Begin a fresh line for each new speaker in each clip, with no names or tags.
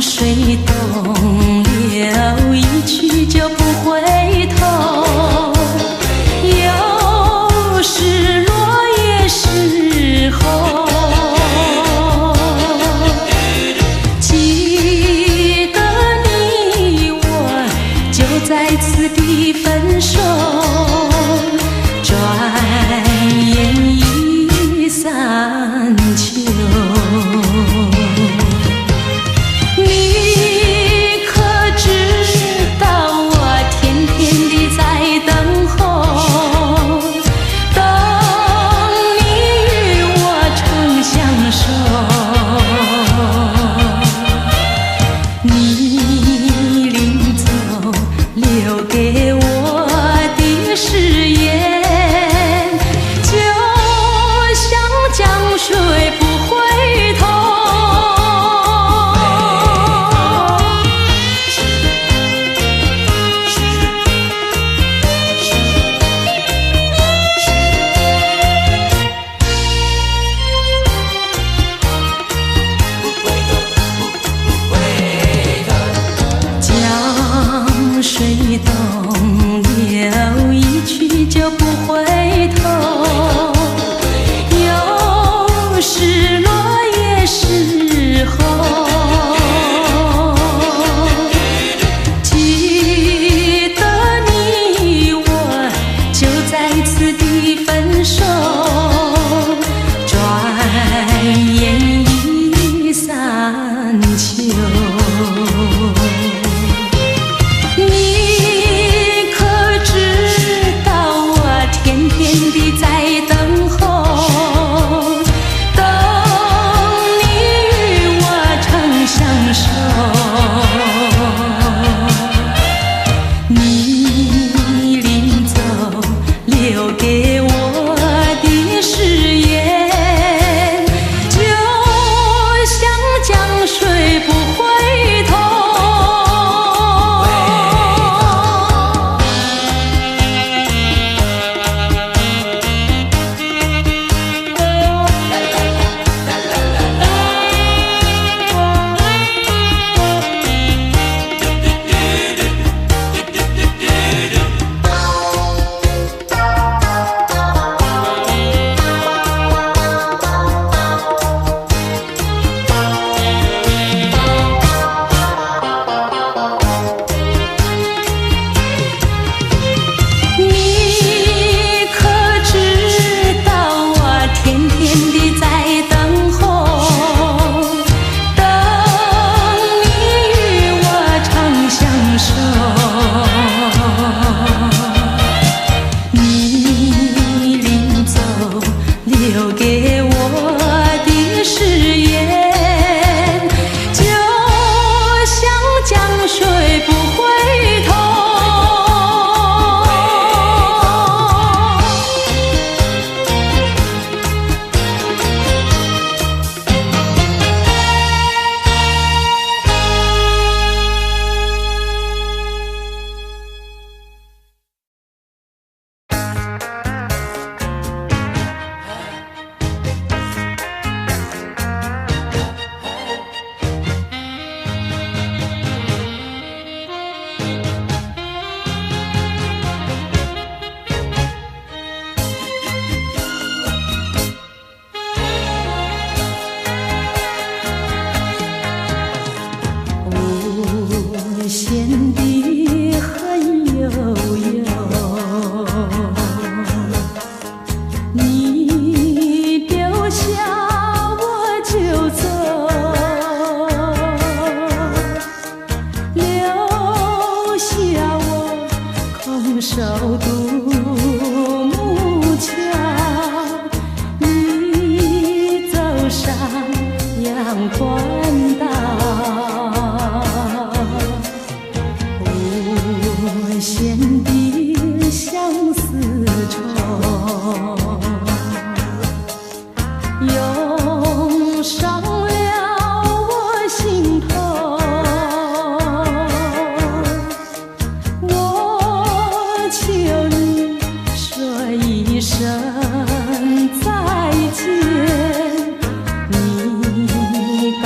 水东流，一去就不回头。有时落叶时候，记得你我就在此地分手，转眼已三秋。水东流，一去就不回头。有时落叶时候，记得你我就在此地分手，转眼已三秋。首独木桥，你走上阳关道，无限的相思愁，涌上了我心头。我求你说一声再见，你刚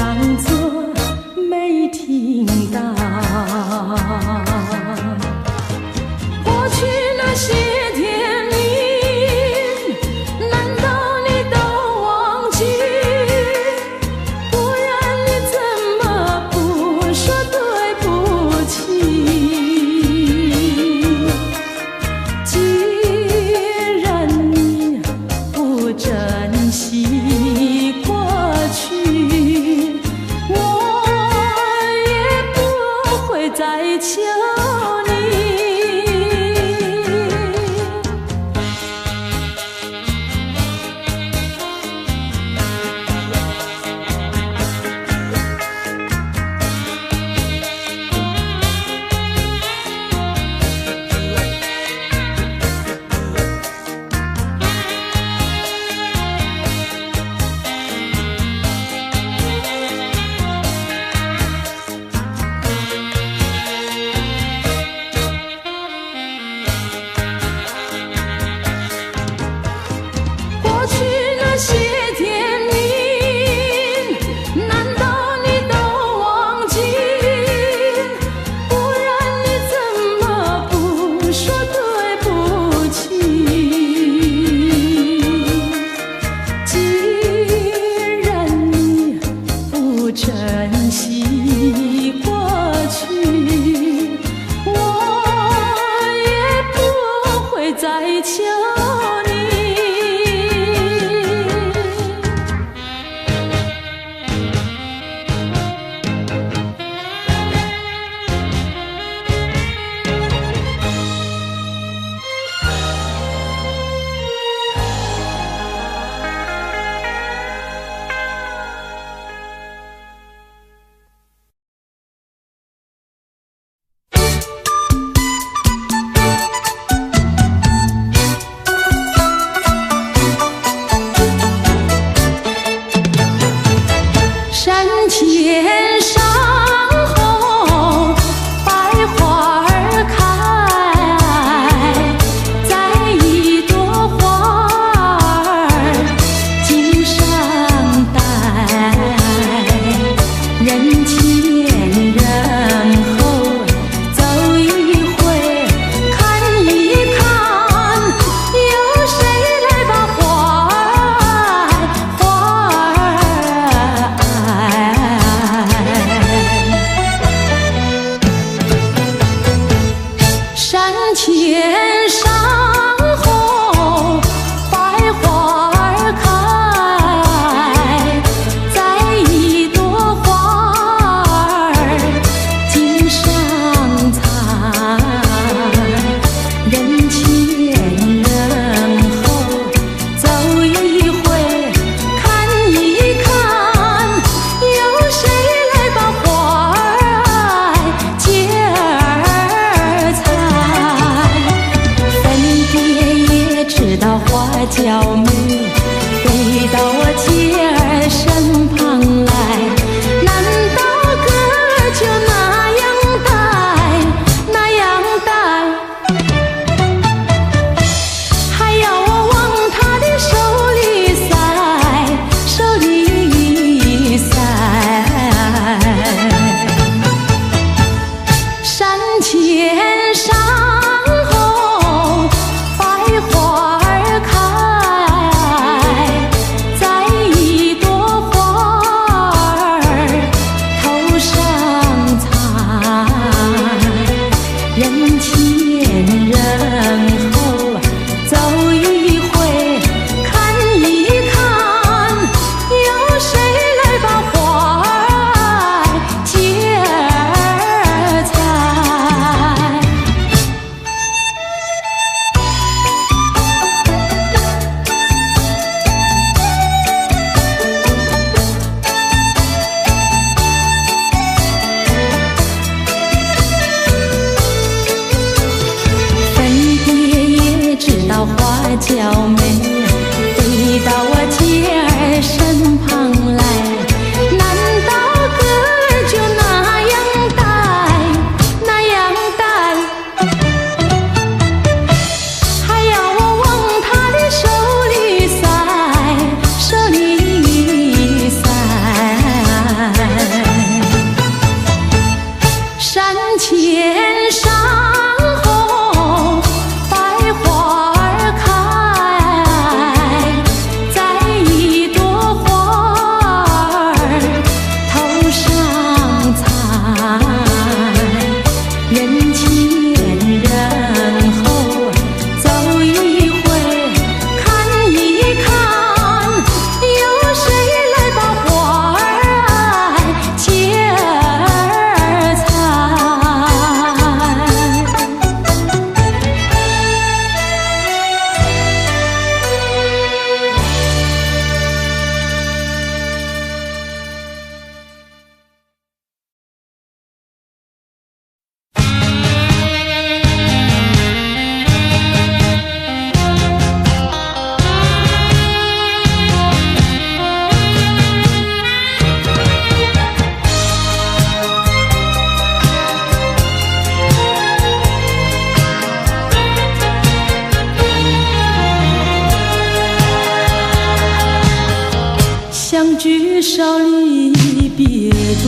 多，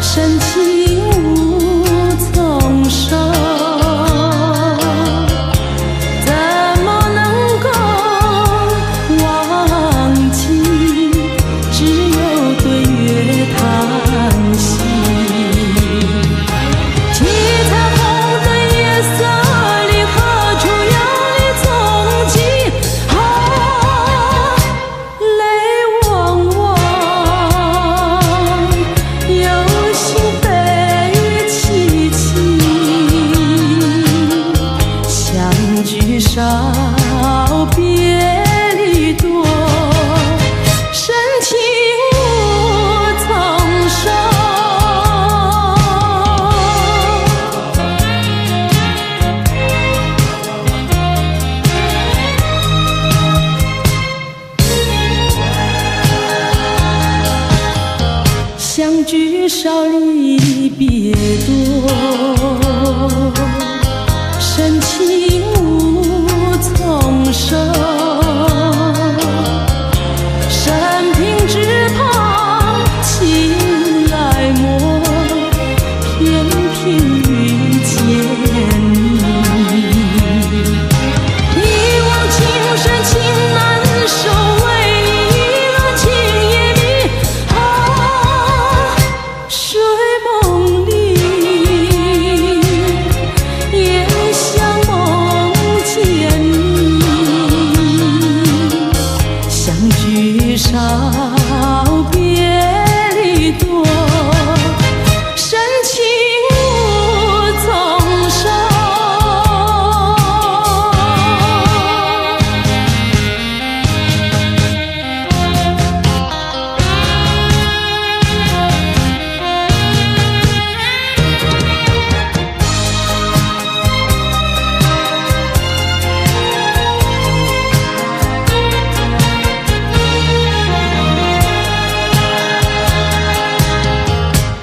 深情无从说，怎么能够忘记？只有对月叹息。七彩虹的夜色里，何处有你踪迹？啊，泪汪汪，有心悲凄凄。相聚少，别离多，深情无从说。相聚少，离别多，深情无从说。生平只盼情来磨，偏偏遇见你。一往情深情难收，为你一乱情也迷。啊，睡梦里也像梦见你。相聚少，别离多，深情无从说。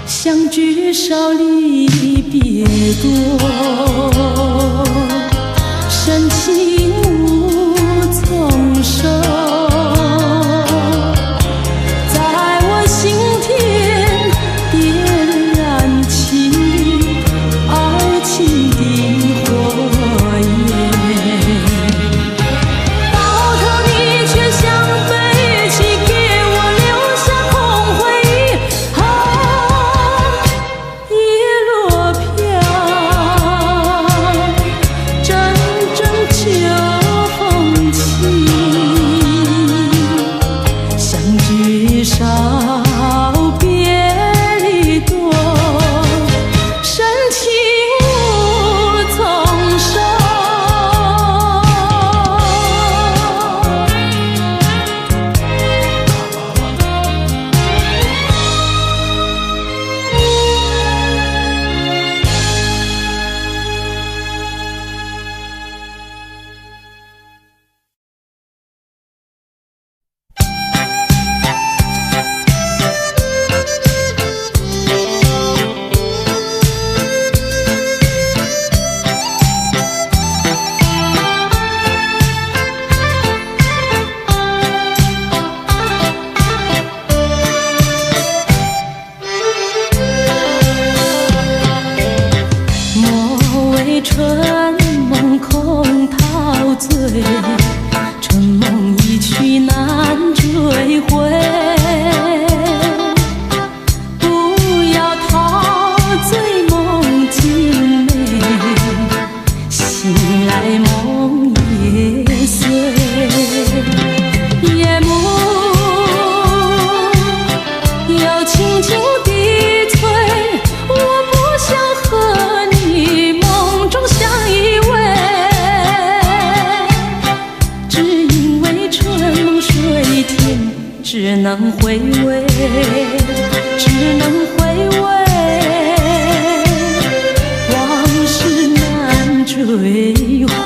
相聚少，离别多，深情无从说。在我心田点燃起爱情的火焰，到头你却像废弃，给我留下空回忆。啊，叶落飘，阵阵秋风起。相聚少，别离多，深情无从说。莫为春梦空陶醉，春梦一去难追回。不要陶醉梦境美，醒来梦也碎。夜幕又轻轻低垂，我不想和你梦中相依偎，只因为春梦睡甜，只能回味，只能回味，往事难追回。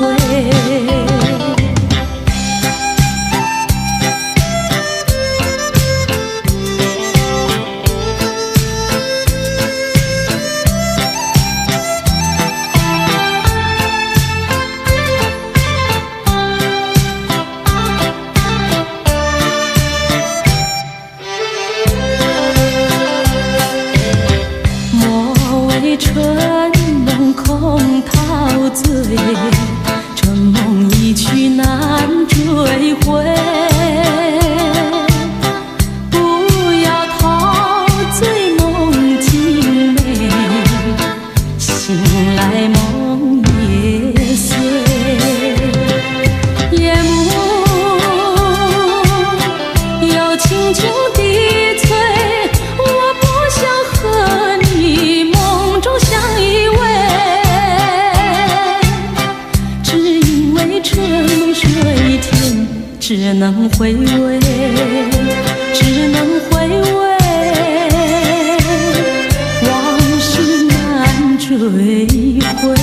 又轻轻地催，我不想和你梦中相依偎，只因为春梦水天，只能回味，只能回味，往事难追回。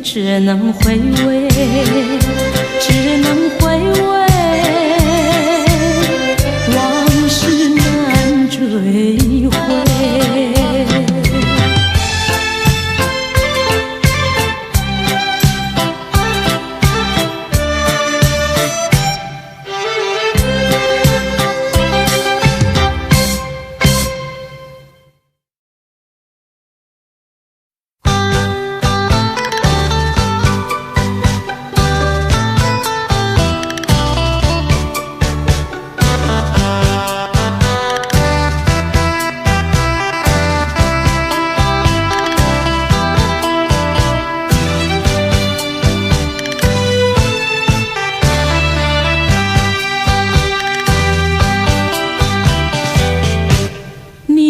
只能回味，只能回味，往事难追回。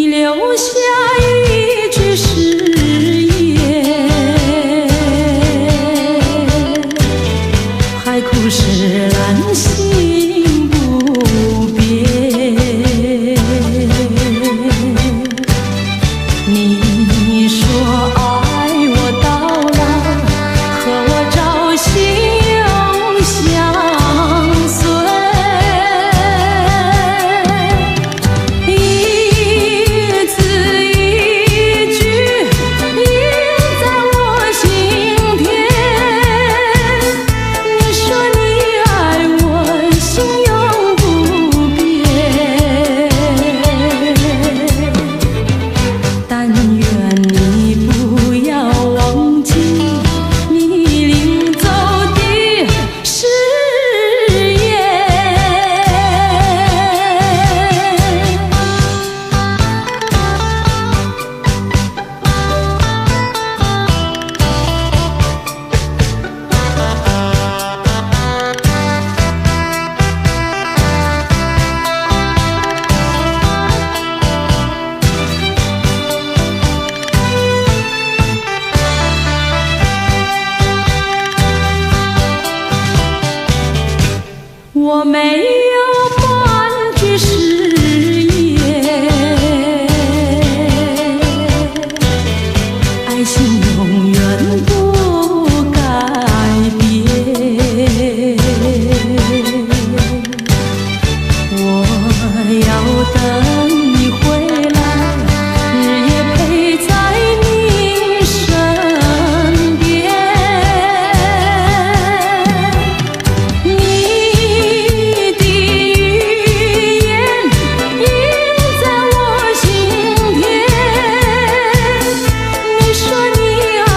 留下一句誓言，海枯石烂心不变。你说爱我到老，和我朝夕永相随。我没有半句誓言，爱情永远不改变。我要等你回来，日夜陪在你身边。你说你爱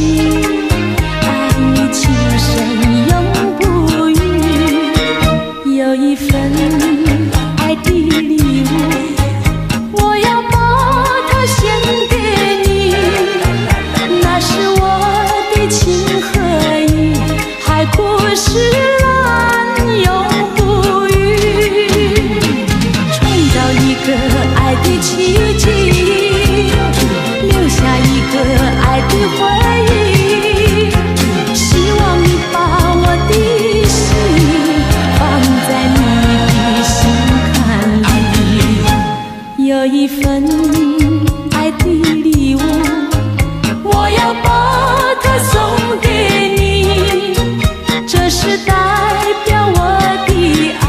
心，爱你情深永不渝。有一份爱的礼物，我要把它献给你，那是我的情和意，海枯石烂永不渝。创造一个爱的奇迹，留下一个爱的回忆，希望你把我的心放在你的心坎里。有一份爱的礼物，我要把它送给你，这是代表我的爱，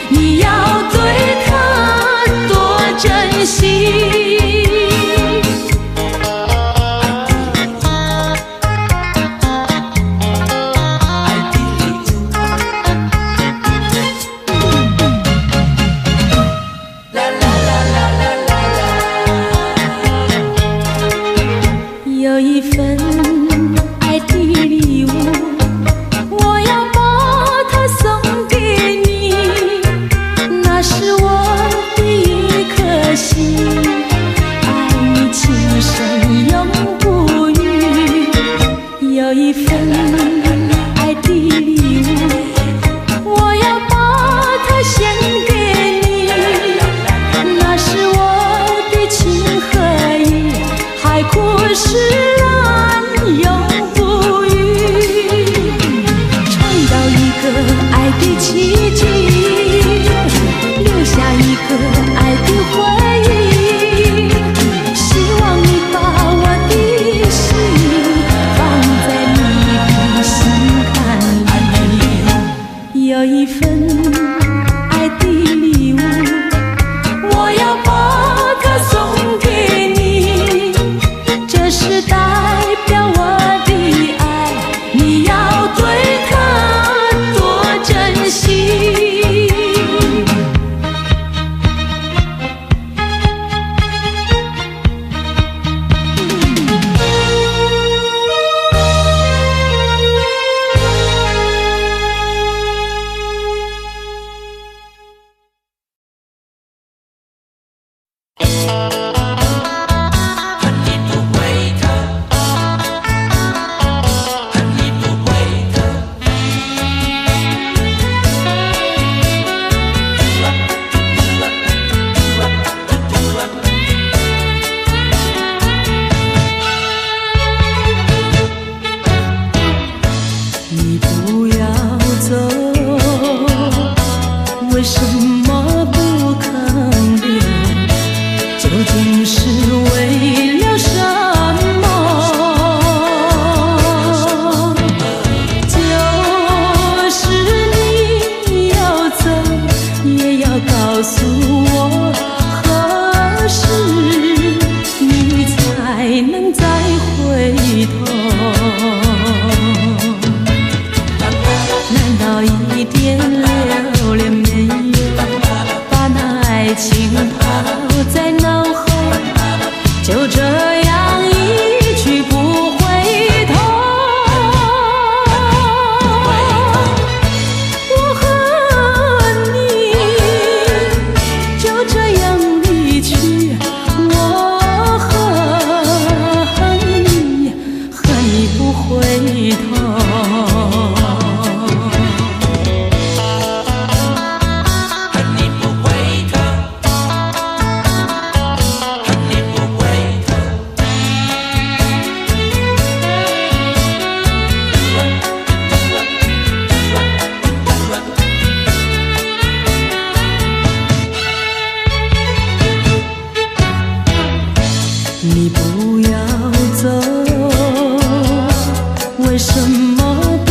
你要对它多珍惜。有一份爱的礼物，我要把它送给你，那是我的一颗心，爱你情深永不渝。有一份爱的礼物，我要把它献给你，那是我的情和意，海枯石烂永不渝。创造一个爱的奇迹，留下一个爱的回忆，希望你把我的心放在你的心坎里。有一份爱的礼物，我要把它送给你，这是代表我的爱，你要对它多珍惜。你不要走，为什么不肯留？究竟是为了什么？就是你要走，也要告诉我，何时你才能再回头？难道一点留恋没有，把那爱情抛在脑后，就这样一去不回头？我和你就这样离去，我恨你，恨你不回头。你不要走，为什么不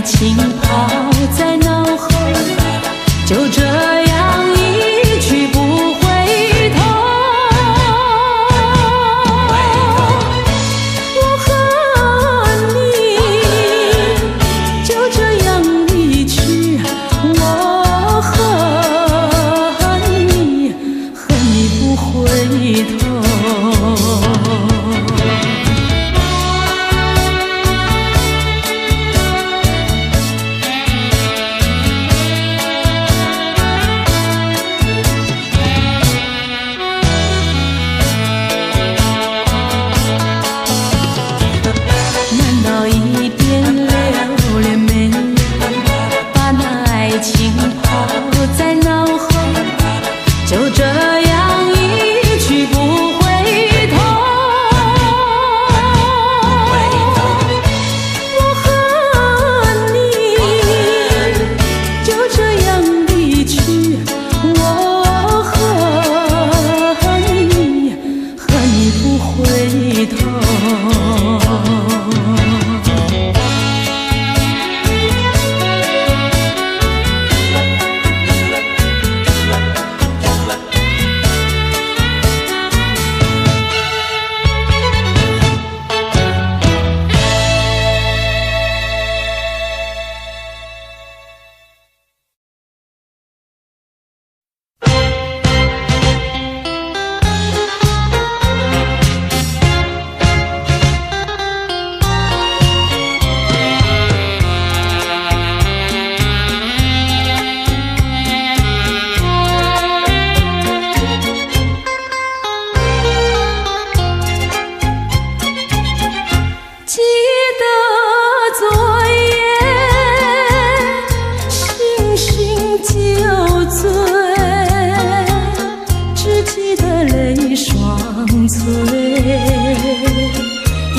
情抛在脑后，就这样一去不回头。我和你就这样离去，我和你不回头。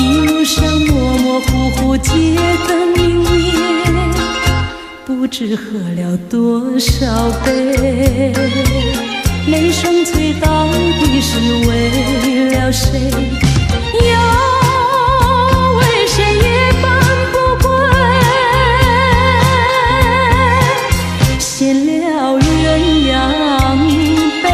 一路上模模糊糊街灯明灭，不知喝了多少杯，泪双垂到底是为了谁？又为谁夜半不归？闲了鸳鸯杯。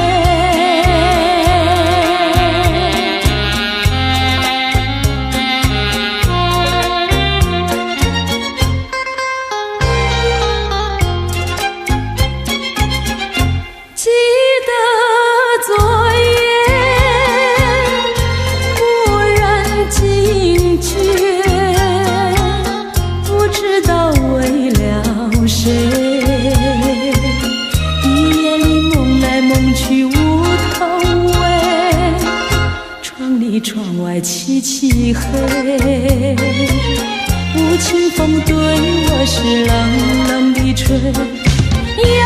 窗外漆漆黑，无情风对我是冷冷的吹，又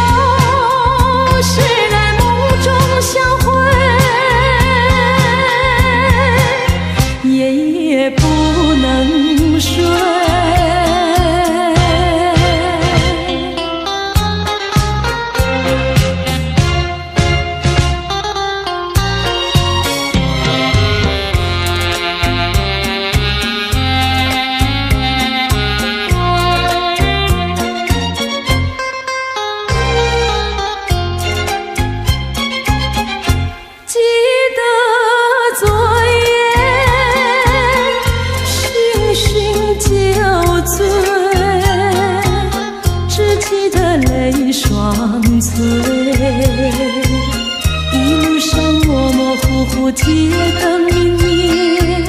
是在梦中相会，夜夜不能睡。一路上模模糊糊街灯明灭，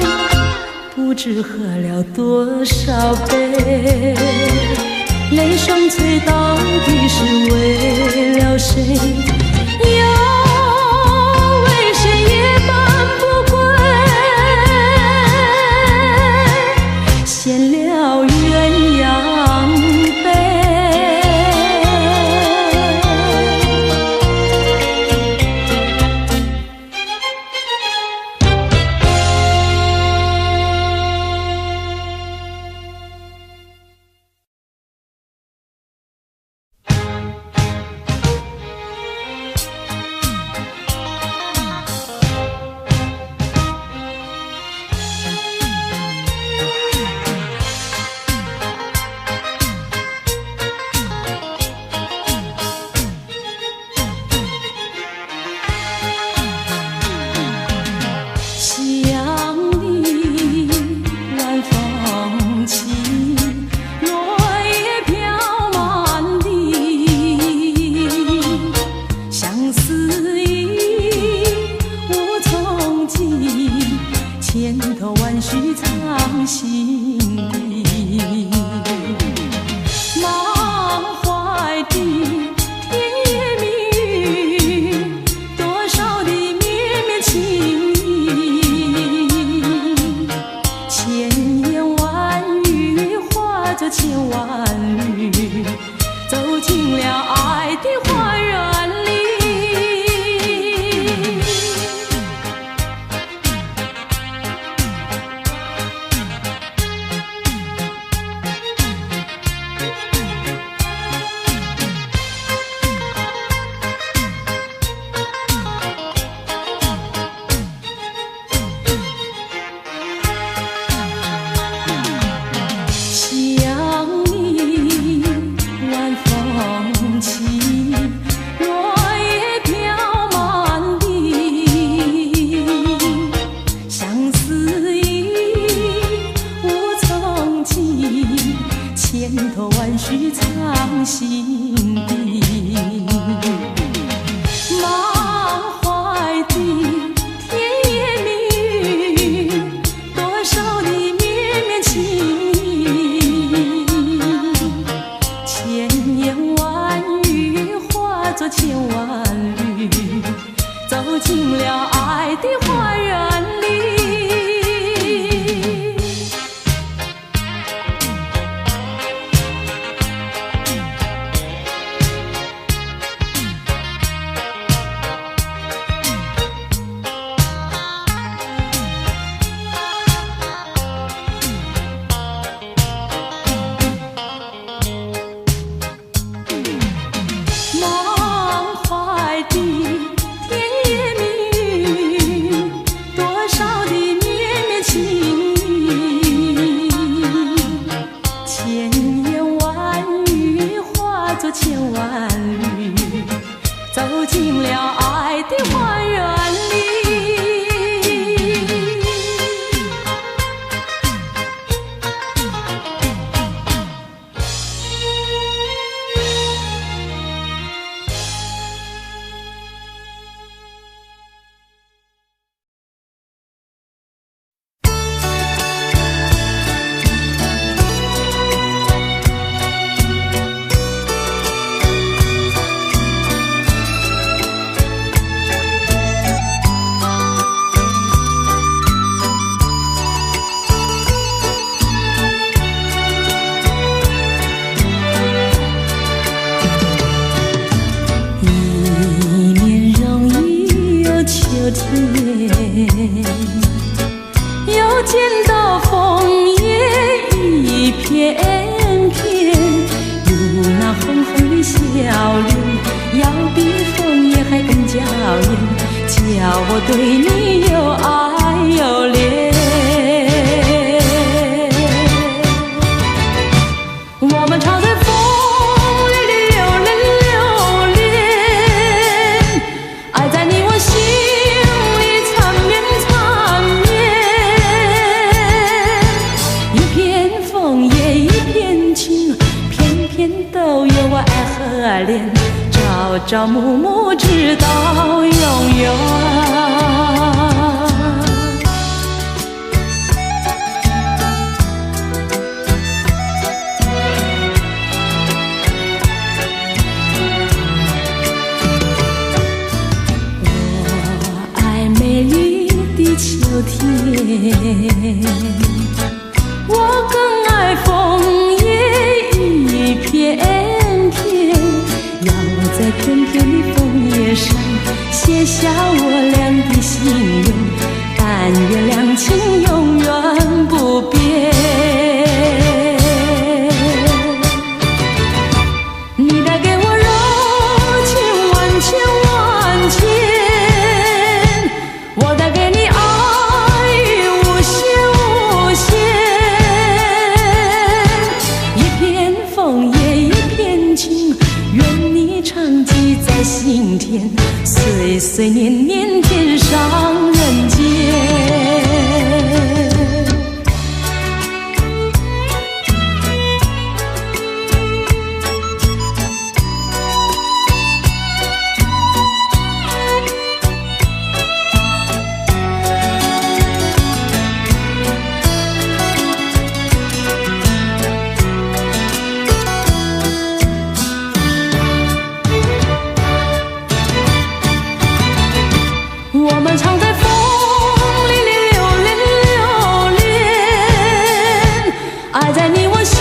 不知喝了多少杯，泪双垂到底是为了谁？又为谁夜半不归？闲了鸳鸯杯。千万缕，走进了爱的花园里。朝暮暮直到永远。我爱美丽的秋天，我更爱枫叶一片片，要在片片的枫叶上写下我俩的心愿，但愿两情永远不变。你带给我柔情万千万千，我带给你爱无限无限。一片枫叶一片情，愿你常记在心田，岁岁年年天上人间。我们常在风里流连流连，爱在你我心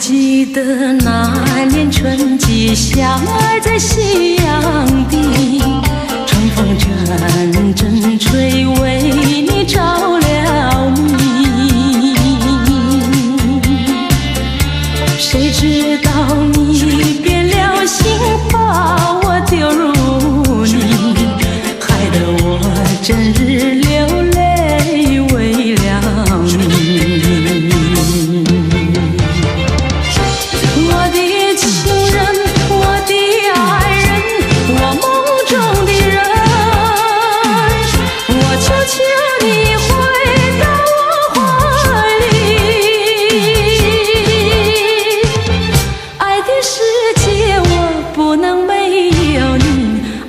记得那年春季，相爱在夕阳底，春风阵阵吹，为你着了迷。谁知道你变了心，把我丢入泥，害得我整日流泪为了你。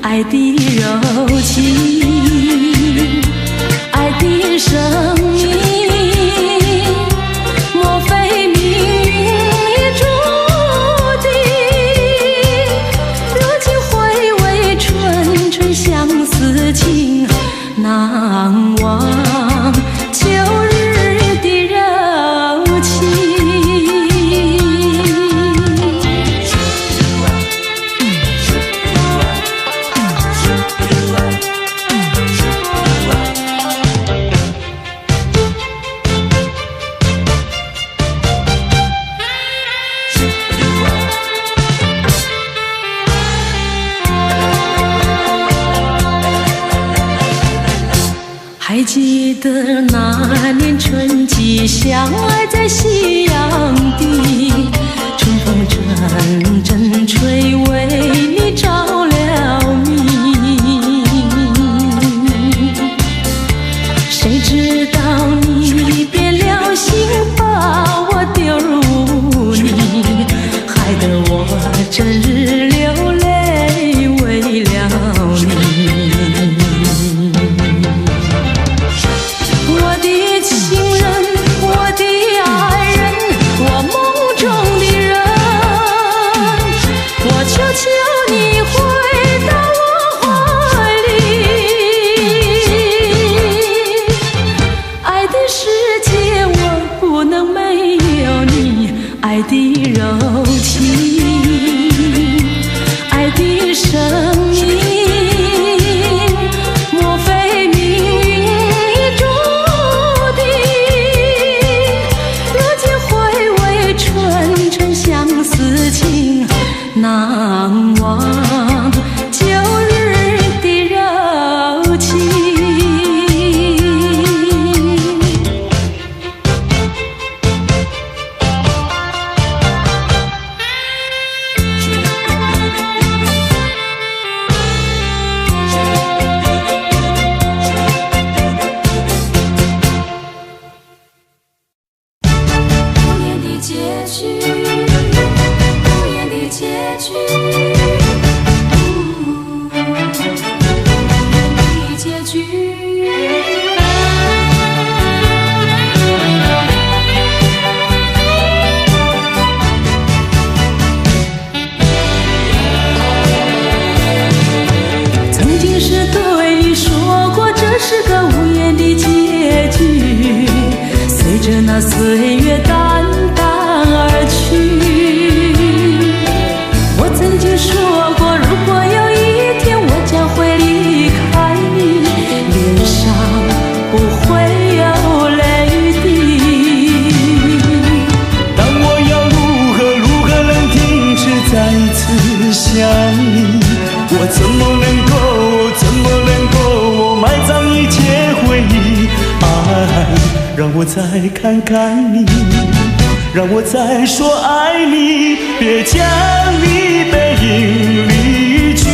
爱的柔情，爱的生命，莫非命运已注定？如今回味纯纯相思情，难忘旧日的柔情。还记得那年春季，相爱在夕阳底，春风阵阵吹，为你着了迷。谁知道你变了心，把我丢入泥，害得我整日流泪为了你。求你回到我怀里，爱的世界我不能没有你，爱的柔情，爱的生命，莫非命运已注定？如今回味纯纯相思情，难忘旧日的柔情。无言的结局，无言的结局。曾经是对你说过，这是个无言的结局，随着那岁月淡淡而去。我曾经说过，如果有一天我将会离开你，脸上不会有泪滴。
但我要如何能停止再次想你？我怎么能够我埋葬一切回忆？爱，让我再看看你，让我再说爱你，别将你背影离去。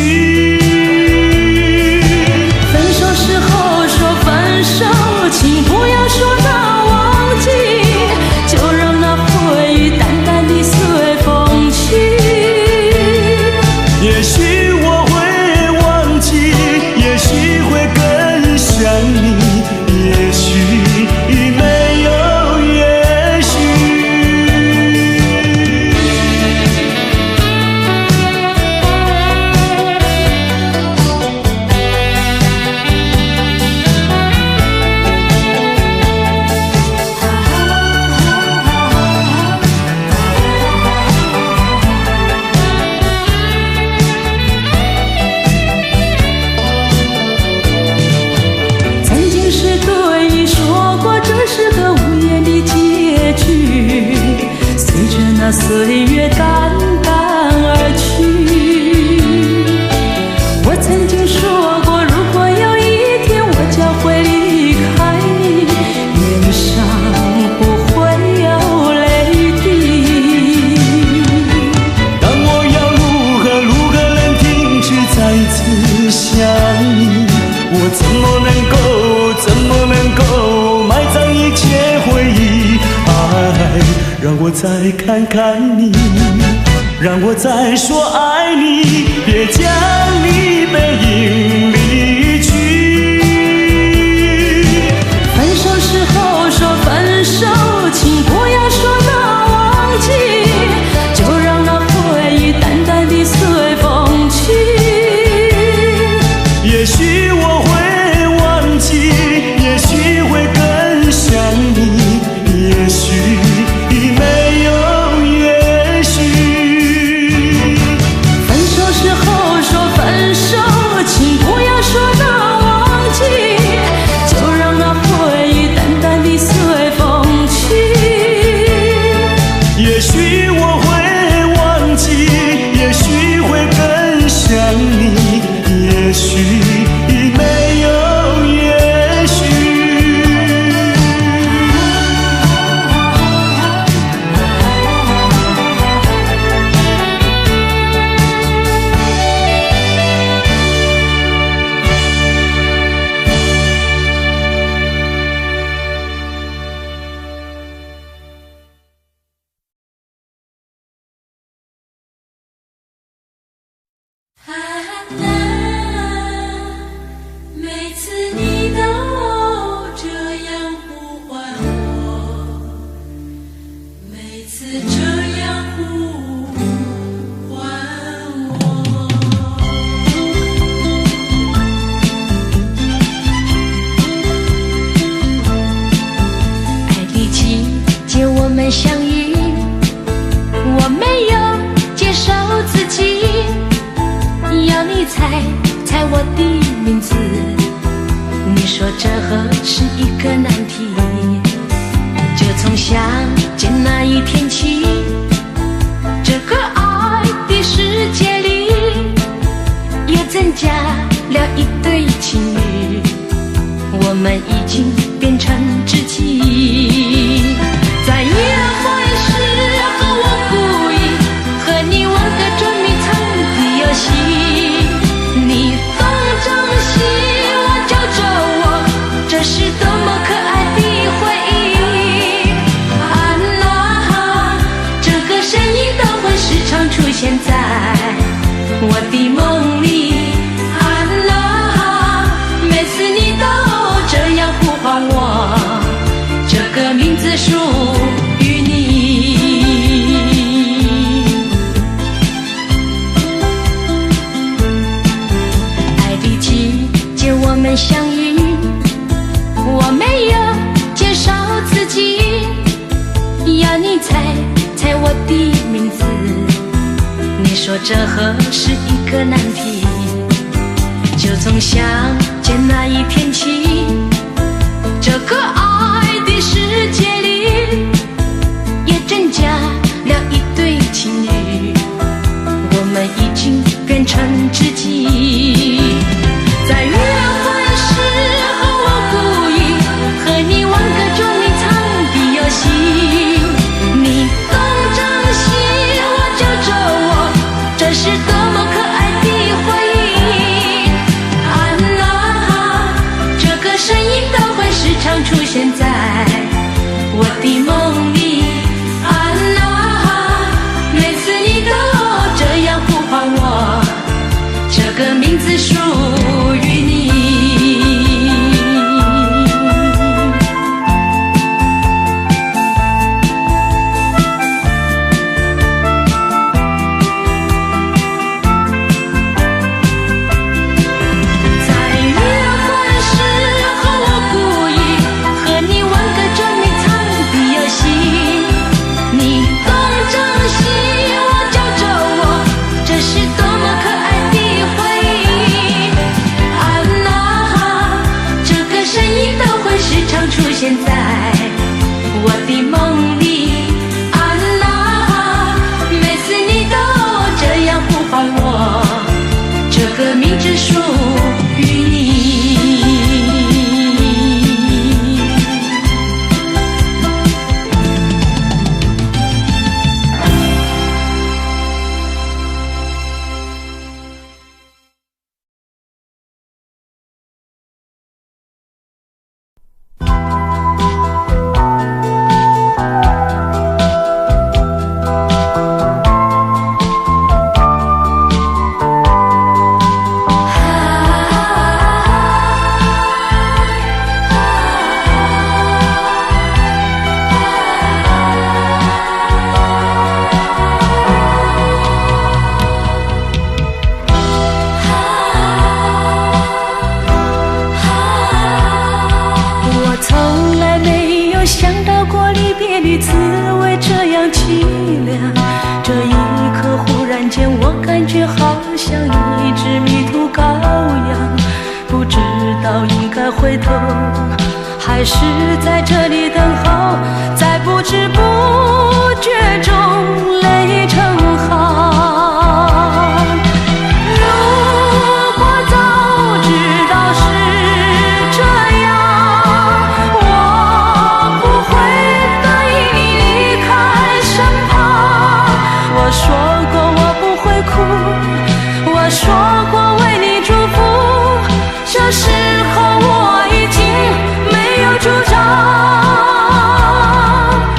分手时候说分手，请不要说那忘记，就让那回忆淡淡地随风去。
也许我会忘记，也许会更想你，也许没有也许。
岁月淡淡而去。我曾经说过，如果有一天我将会离开你，脸上不会有泪滴。
但我要如何能停止再次想你？我怎么能够埋葬一切回忆？爱，让我再看看你，让我再说爱你，别将你背影离去。
分手时候说分手，请不要说那忘记，就让那回忆淡淡地随风去。
也许我会忘记，也许会更想你，也许没有也许。
分手时候说分手，请不要说那忘记，就让那回忆淡淡地随风去。
也许我会忘记，也许会更想你，也许没有也许。
每次你都这样呼唤我，每次这样呼唤我。爱的季节我们相遇，我没有接受自己，要你猜我的名字，你说这何是一个难题。就从相见那一天起，这个爱的世界里又增加了一对情侣，我们已经变成知己。在约会时候我故意和你玩个捉迷藏的游戏，你东张西望叫着我，这是多么可爱的回忆。啊啦，这个声音都会时常出现在我的梦里。啊啦，每次你都这样呼唤我，这个名字属于你。我们相遇，我没有介绍自己，要你猜我的名字，你说这何是一个难题。就从相见那一天起，这个爱的世界里也增加了一对情侣，我们已经变成知己。在约会时候我故意和你玩个捉迷藏的游戏，你东张西望叫着我，这是多么可爱的回忆。啊啦，这个声音都会时常出现在我的梦里。啊啦，每次你都这样呼唤我，这个名字属于你。在约会时候我故意和你玩个捉迷藏的游戏，你东张西望叫着我，这是多么可爱的回忆。属于你。滋味这样凄凉，这一刻忽然间我感觉好像一只迷途羔羊，不知道应该回头还是在这里等候，在不知不觉中泪成行。如果早知道是这样，我不会答应你离开身旁。我说过我不会哭，我说过为你祝福，这时候我已经没有主张。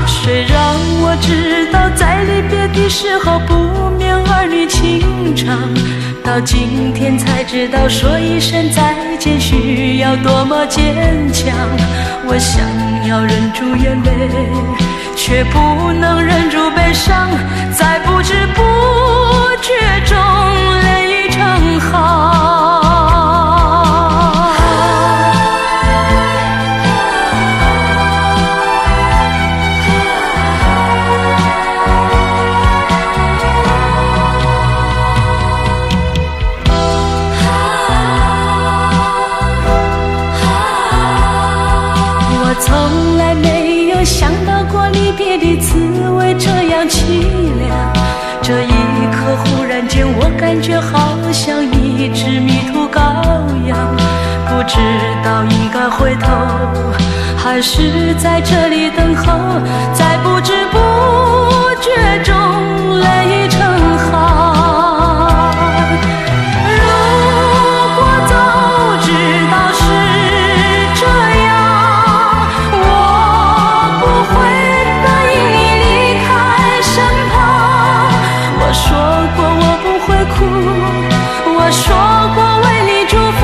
虽然我知道在离别的时候不免儿女情长，到今天才知道说一声再见需要多么坚强。我想要忍住眼泪，却不能忍住悲伤，在不知不觉中泪成行。从来没有想到过离别的滋味这样凄凉，这一刻忽然间我感觉好像一只迷途羔羊，不知道应该回头还是在这里等候，在不知不觉中泪成行。我说过为你祝福，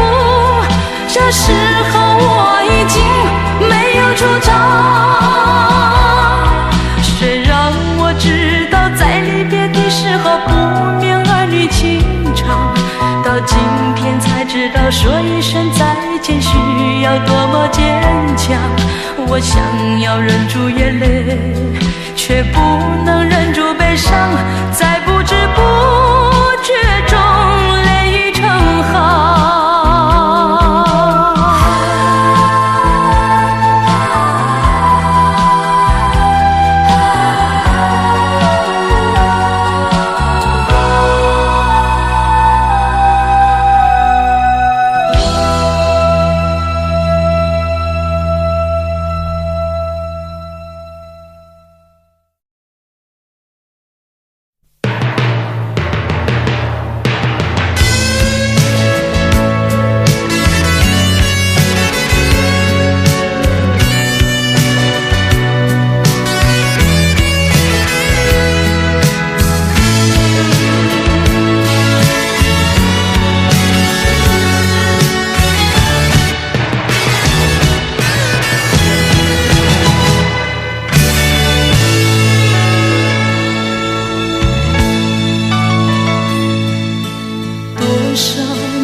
这时候我已经没有主张。虽然我知道在离别的时候不免儿女情长，到今天才知道说一声再见需要多么坚强。我想要忍住眼泪，却不能忍住悲伤，在不知不觉中泪成行。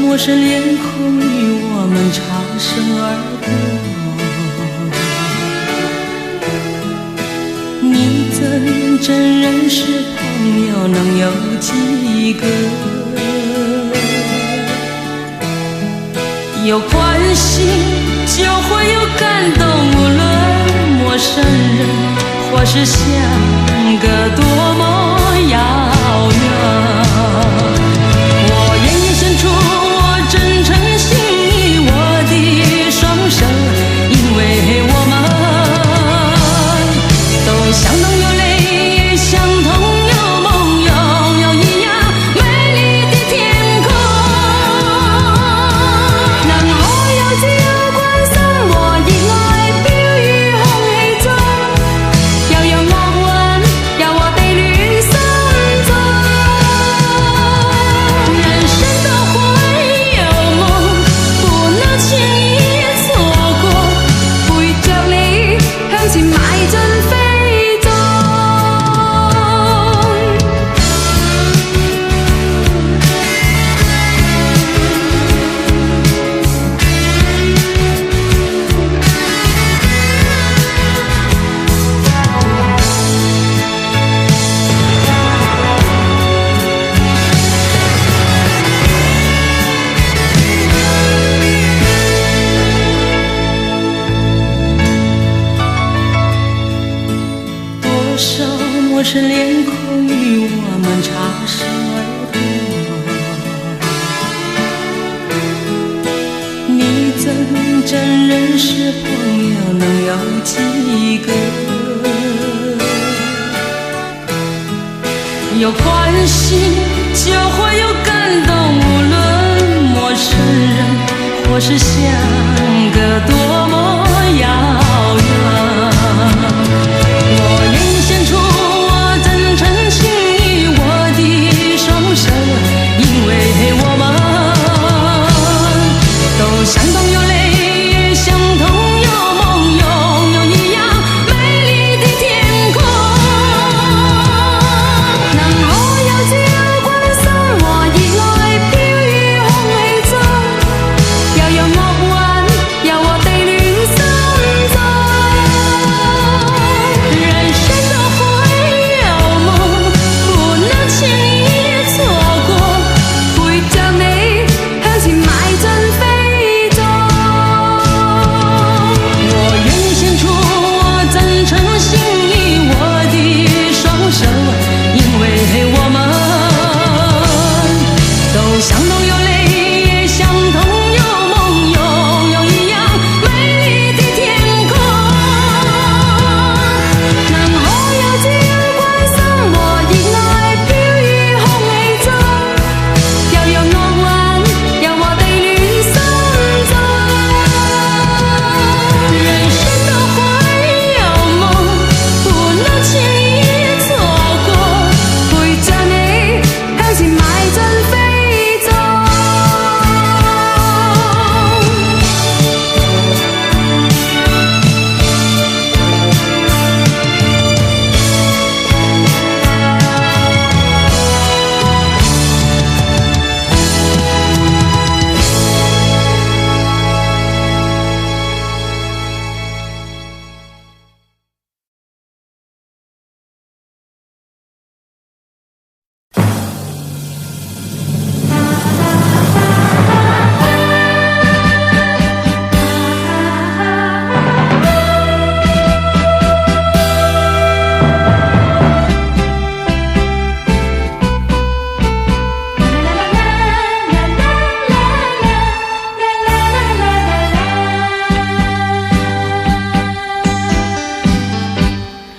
陌生脸孔与我们擦身而过，你真认识朋友能有几个？有关系就会有感动，无论陌生人或是相隔多么遥远，我愿意伸出我真是脸孔与我们擦身而过。你真认识朋友能有几个？有关系就会有感动，无论陌生人或是相隔多么遥远。我愿献出我真诚心意，我的双手，因为我们都相同有泪，也相同有梦，拥有一样美丽的天空。能我有這關心和熱愛飄於空氣中，又有惡運由我地亂心中。人生都會有夢，不能輕易錯過，陪着你向前邁進飛縱。我願獻出我真誠心意，我的雙手，因為我們都相同有淚，也相同有夢，擁有一樣美麗的天空。能我有這關心和熱愛飄於空氣中，又有惡運由我地亂心中。人生都會有夢，不能輕易錯過，陪着你向前邁進飛縱。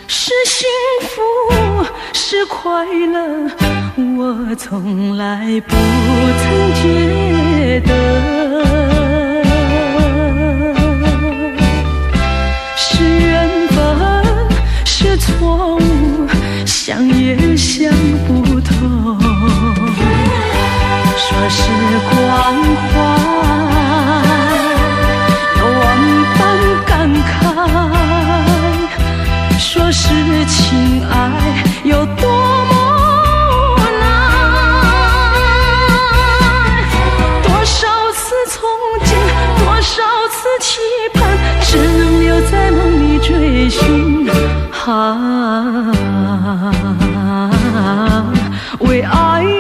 是幸福，是快乐，我從來不曾覺得。是緣分，是錯誤，想也想不透。說是關懷，有萬般感慨。說是情愛，有多麼無奈。多少次憧憬，多少次期盼，只能留在夢裡追尋。為愛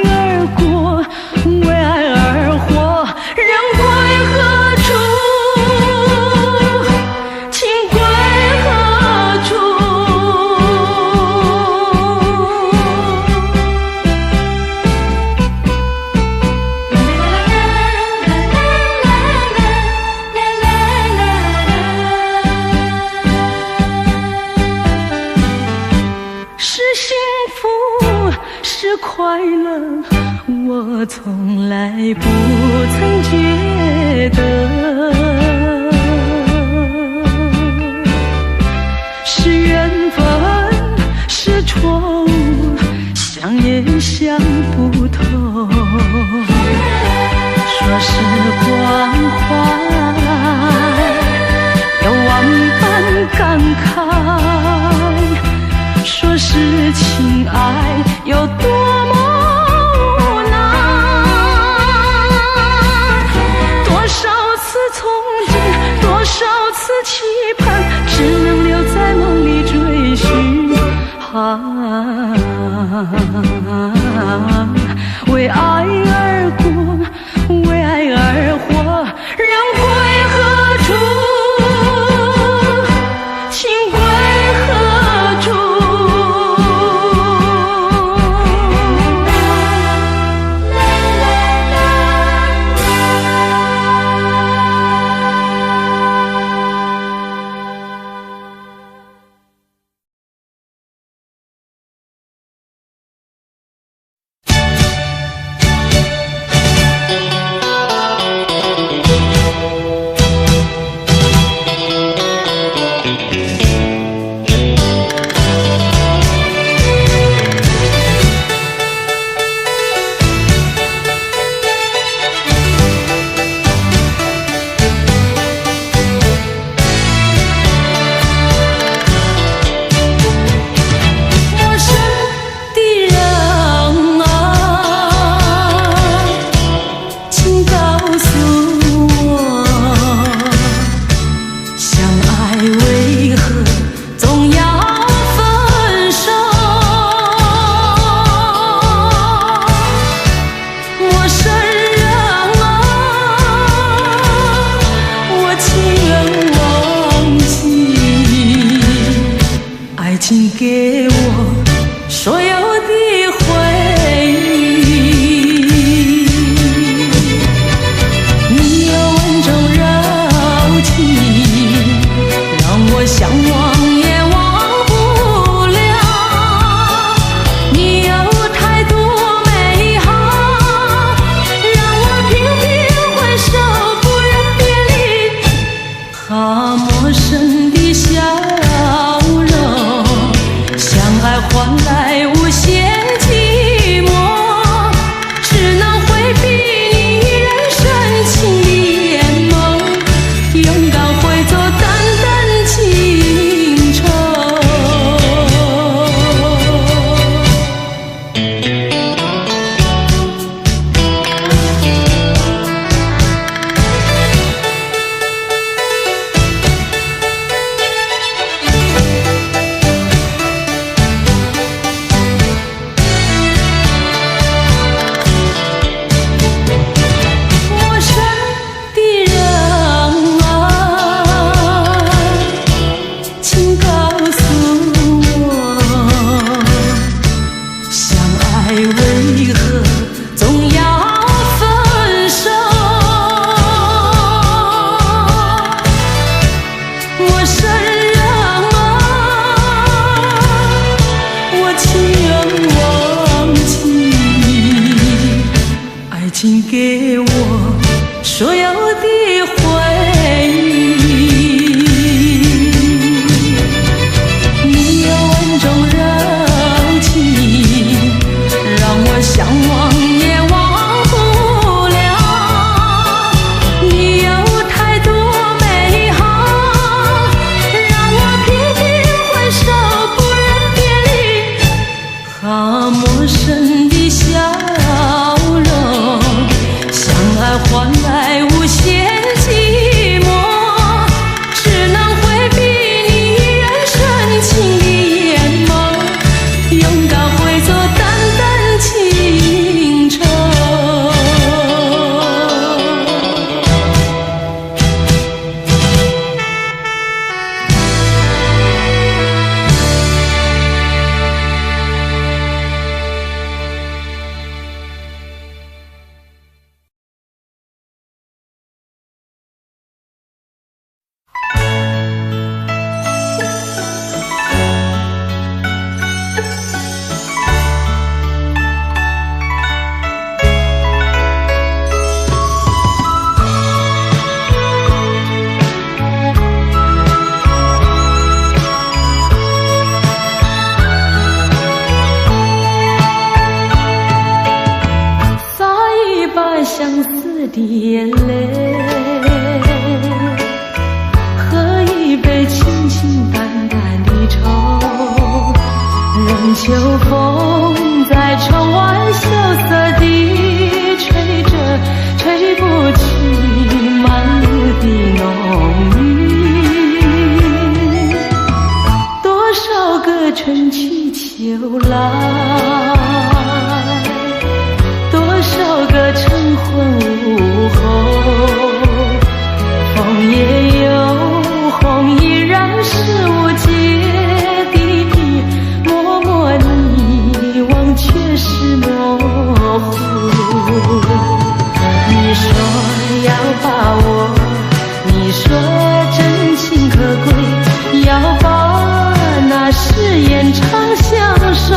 而過，為愛而活，人歸何處？情歸何處？是幸福，是快樂，我從來不曾覺得。是緣分，是錯誤，想也想不透。說是關懷，有萬般感慨。說是情愛，有多麼無奈。多少次憧憬，多少次期盼，只能留在夢裡追尋。為愛而過，為愛而活，人歸何處？情歸何處？给我所有的回忆。你有温柔柔情，让我向往也忘不了。你有太多美好，让我频频回首，不忍别离。他陌生的笑容，相爱换来无限寂寞，只能回避你人深情的眼眸，勇敢会做淡淡情愁。陌生的人啊，请告诉我，相爱为何总要分手？陌生人啊，我情愿忘记，爱情给我所有的回忆。你有温柔柔情，让我向往也忘不了。你有太多美好，让我频频回首，不忍别离。他陌生的笑容，相爱换来无限寂寞，只能回避你人深情的眼眸，勇敢会做淡淡情愁。洒一把相思的眼泪，喝一杯清清淡淡的愁，任秋风在窗外羞涩地吹着，吹不起满路的浓郁。多少个春去秋来，多少个晨昏午后，枫叶又红，依然是无解的默默凝望，却是模糊。你说要把握，你说真情可贵，要把那誓言长相守。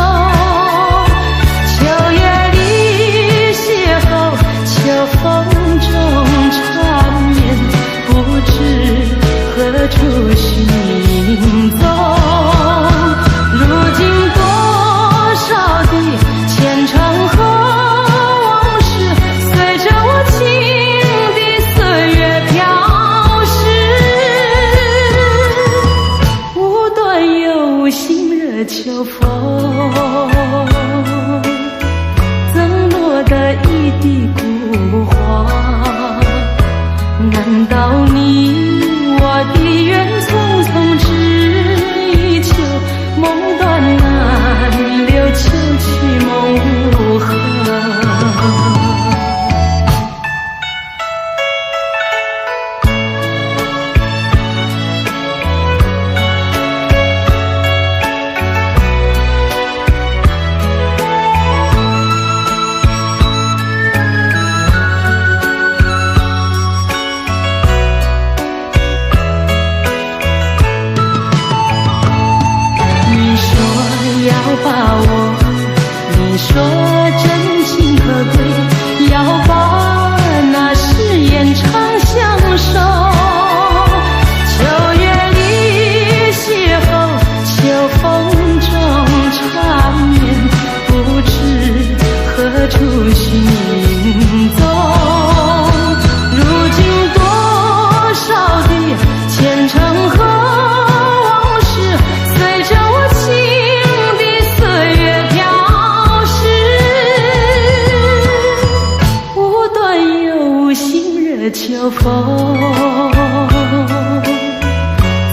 的秋风，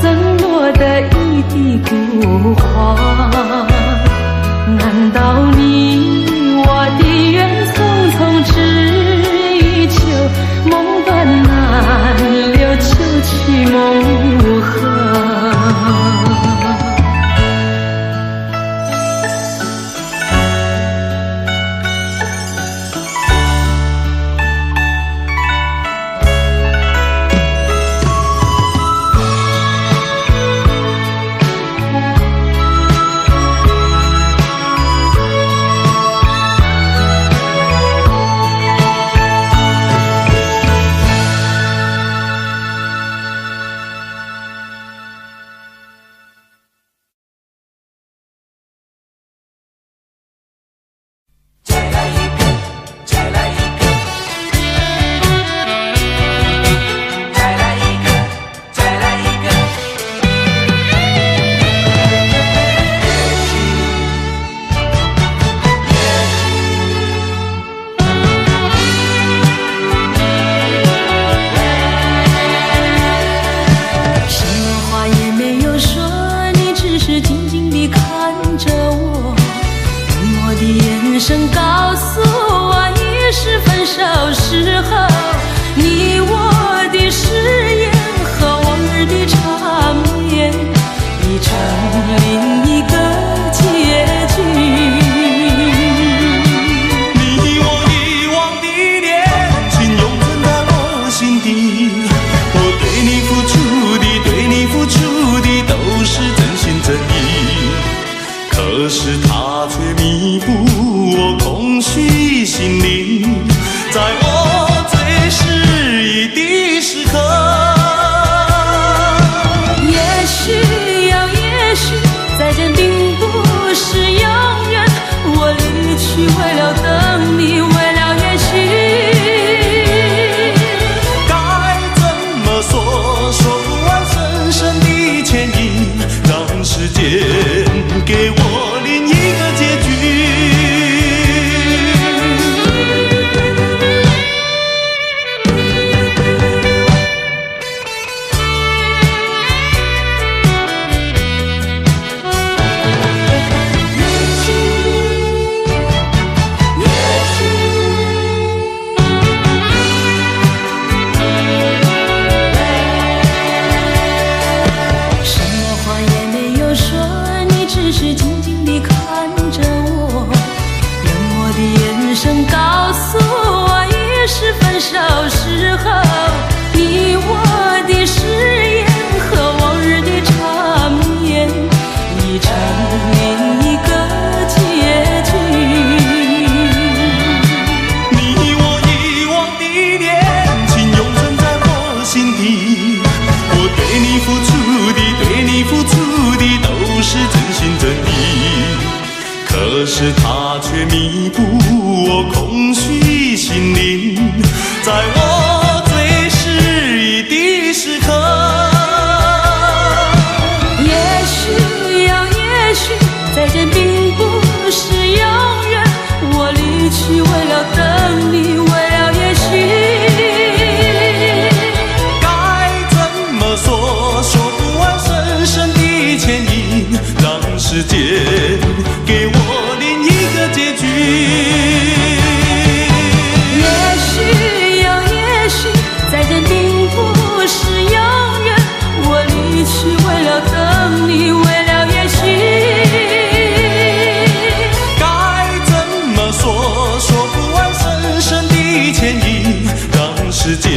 怎落得一地孤花？难道你我的缘匆匆只一秋，梦断难留，秋去梦无痕。眼神告诉我，已是分手时候，你我的誓言和往日的缠绵，已成另一个结局。
你我遗忘的恋情，永存在我心底。我对你付出的，对你付出的，都是真心真意。可是他却弥补我空虚心灵，在我最失意的时刻。
也许呀，也许再见并不是永远，我离去为了等你，为了也许。
该怎么说，说不完深深的歉意，让时间给我另一个结局。告诉我，已是分手时候，你我的誓言和往日的缠绵，已成另一个结局。你我遗忘的恋情，永存在我心底。我对你付出的，对你付出的，都是真心真意。可是他却弥补我空虚心灵，在我最失意的时刻。
也许呀，也许再见并不是永远，我离去为了等你，为了也许。
该怎么说，说不完深深的歉意，让时间给我另一个结局。
也许呀，也许再见并不是永远，我离去为了等你，为了也许。
该怎么说，说不完深深的歉意，让时间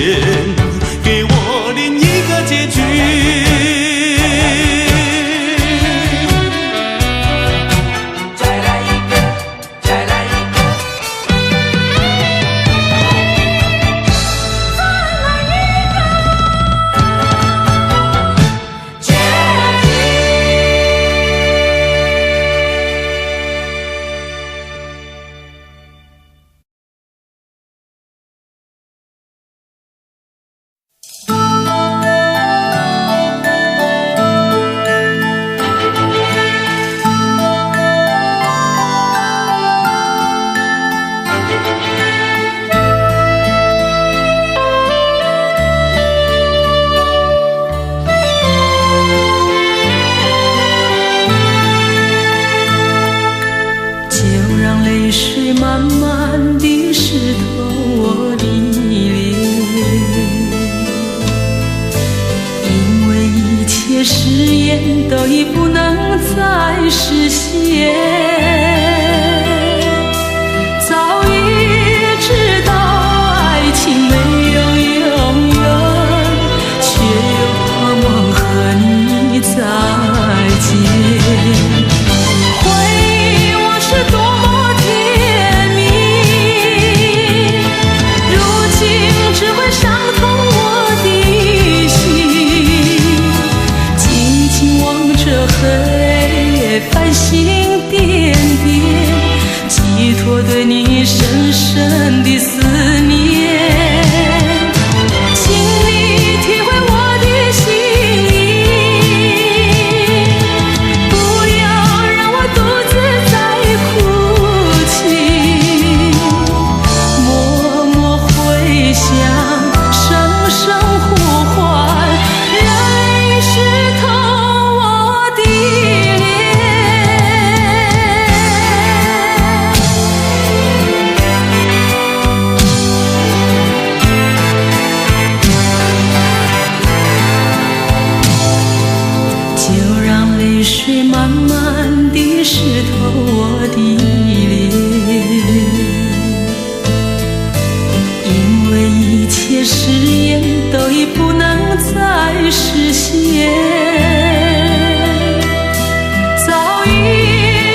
再实现。早已知道爱情没有永远，却又盼望和你再见。回忆往事多么甜蜜，如今只会伤痛我的心。静静望着黑夜繁星点点，寄托对你深深的思念。请你体会我的心意，不要让我独自在哭泣。默默回响，声声呼唤，泪湿透我的脸。就让泪水慢慢地湿透我的脸，因为一切誓言都已不能再实现。早已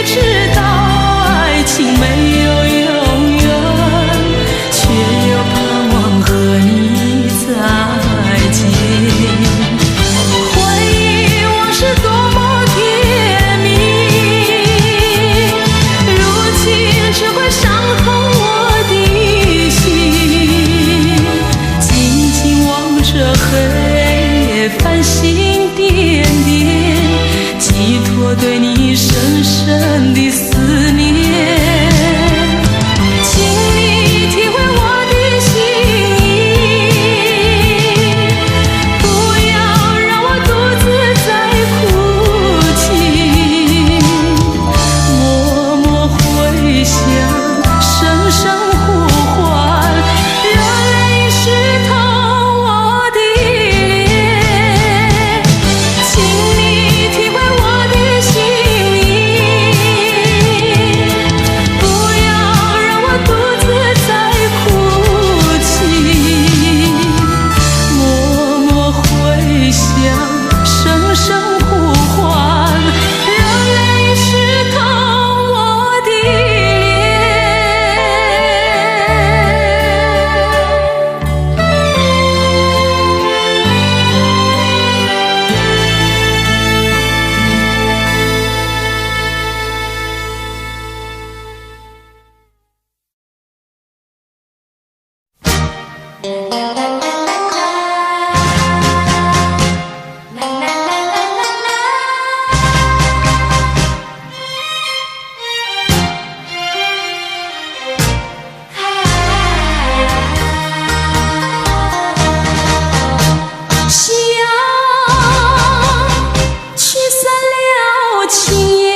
知道爱情没有永远，却又盼望和你再见。回忆往事多么甜蜜，如今只会伤痛我的心。静静望着黑夜繁星点点，寄托对你深深的思念。请你体会我的心意，不要让我独自在哭泣。默默回响，声声呼唤，热泪湿透我的脸。请你体会我的心意，不要让我独自在哭泣。默默回响，声声呼唤，热泪湿透我的脸。夕阳驱散了青烟，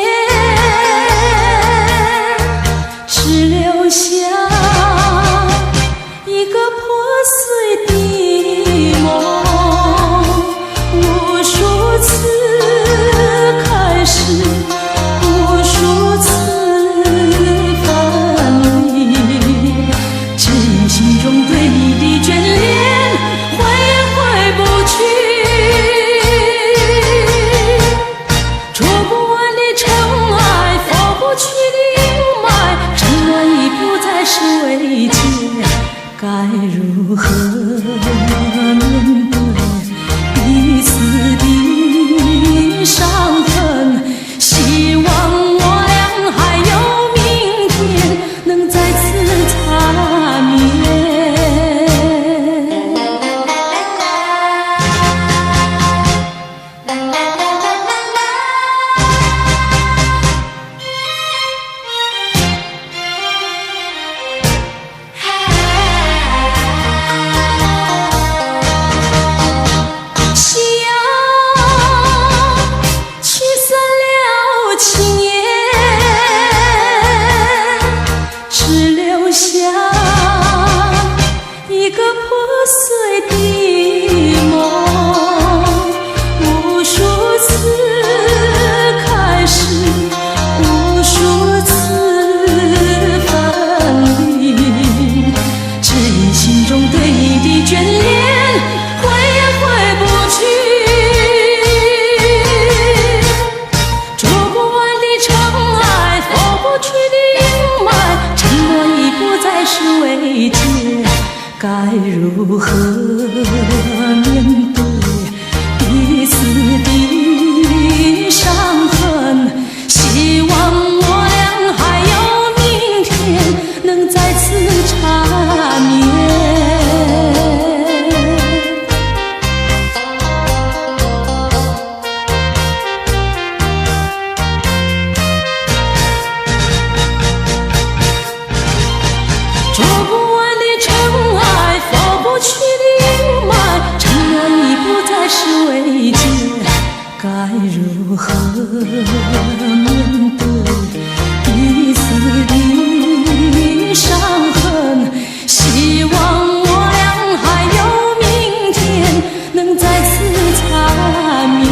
只留下一个破碎的梦。无数次开始，无数次分离，真心中对你的眷恋挥也挥不去。捉不完的尘埃，拂不去的阴霾，真爱已不再是慰藉，该如何面对彼此的伤痕？希望我俩还有明天，能再次擦面。夕阳驱散了青烟，只留下一个破碎的梦。无数次开始，心中对你的眷恋回也回不去，捉不完的尘埃，拂不去的阴霾，沉默已不再是慰藉，该如何面对彼此的伤痕？希望我俩还有明天，能再次缠绵。捉不完的尘埃，拂不去的阴霾，沉默已不再是慰藉，该如何面对彼此的伤痕？希望我俩还有明天，能再次缠绵。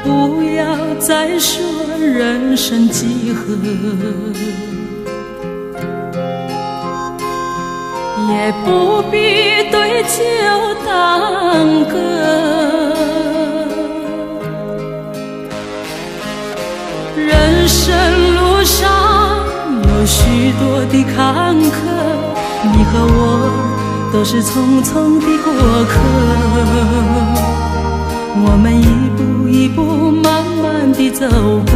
不要再说人生几何，也不必对酒当歌。人生路上有许多的坎坷，你和我都是匆匆的过客。我们一步一步慢慢地走过，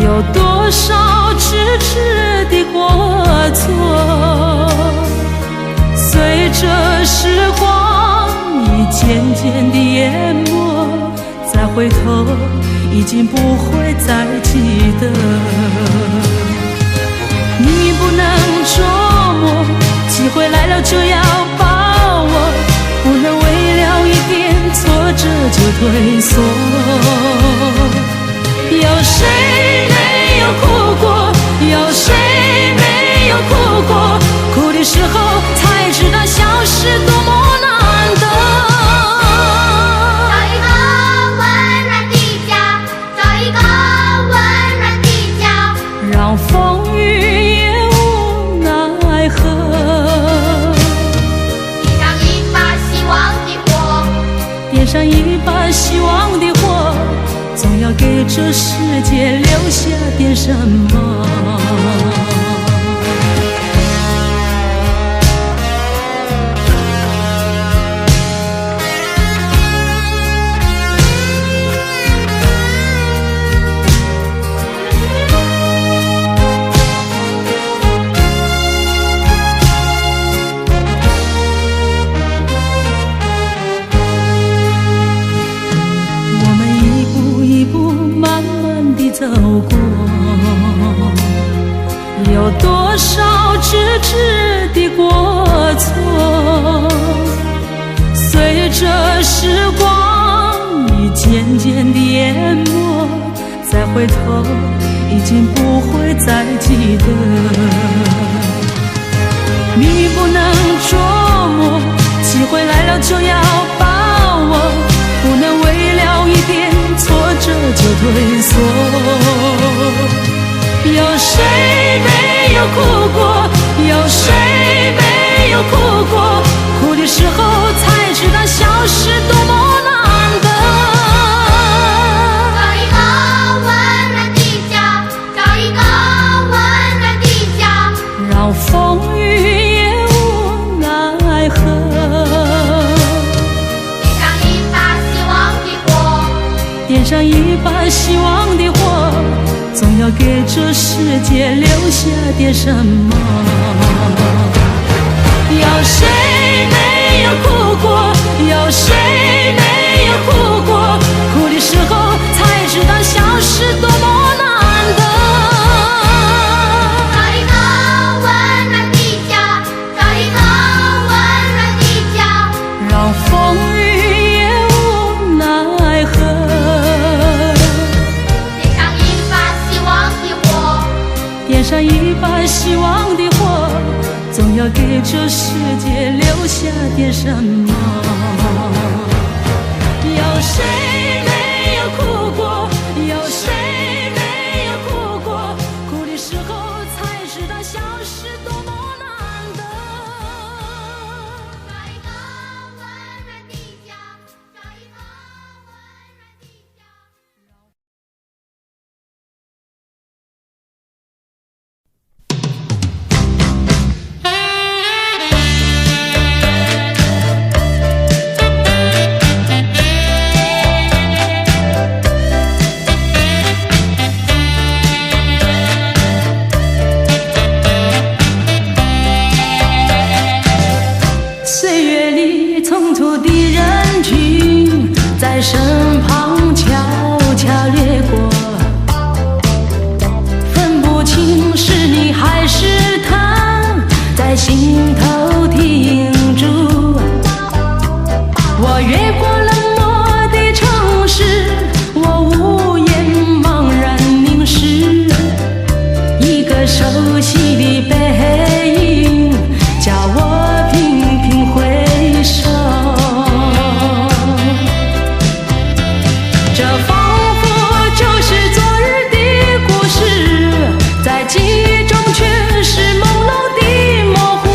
有多少痴痴的过错，随着时光已渐渐地淹没，再回头已经不会再记得。你不能捉摸，机会来了就要把握，不能为了一点挫折就退缩。有谁没有哭过？有谁没有哭过？哭的时候才知道消失多么难得。
找一个温暖的家，找一个温暖的家，
让风雨也无奈何。点上一把希望的火，总要给这世界留下点什么。走过，有多少痴痴的过错，随着时光已渐渐地淹没，再回头已经不会再记得。你不能捉摸，机会来了就要把握，不能为了一点挫折就退缩。有谁没有哭过？有谁没有哭过？哭的时候才知道消失多么难得。
找一个温暖的家，找一个温暖的家，
让风雨也无奈何。点上一把希望的火，点上一把希望的火，总要要给这世界留下点什么。有谁没有哭过？有谁没有哭过？哭的时候才知道消失多么难得。
找一个温暖的家，找一个温暖的家，
让风雨也无奈何。点上一把希望的火，总要给这世界留下点什么。有谁没有哭过？有谁没有哭过？哭的时候才知道消失多么难得。
找一个温暖的家，找一个温暖的家。
岁月里匆匆的人群，在身旁悄悄掠过，分不清是你还是他，在心头停住。我越过冷漠的城市，我无言茫然凝视，一个熟悉的背影，叫我频频回首。这仿佛就是昨日的故事，在记忆中却是朦胧的模糊。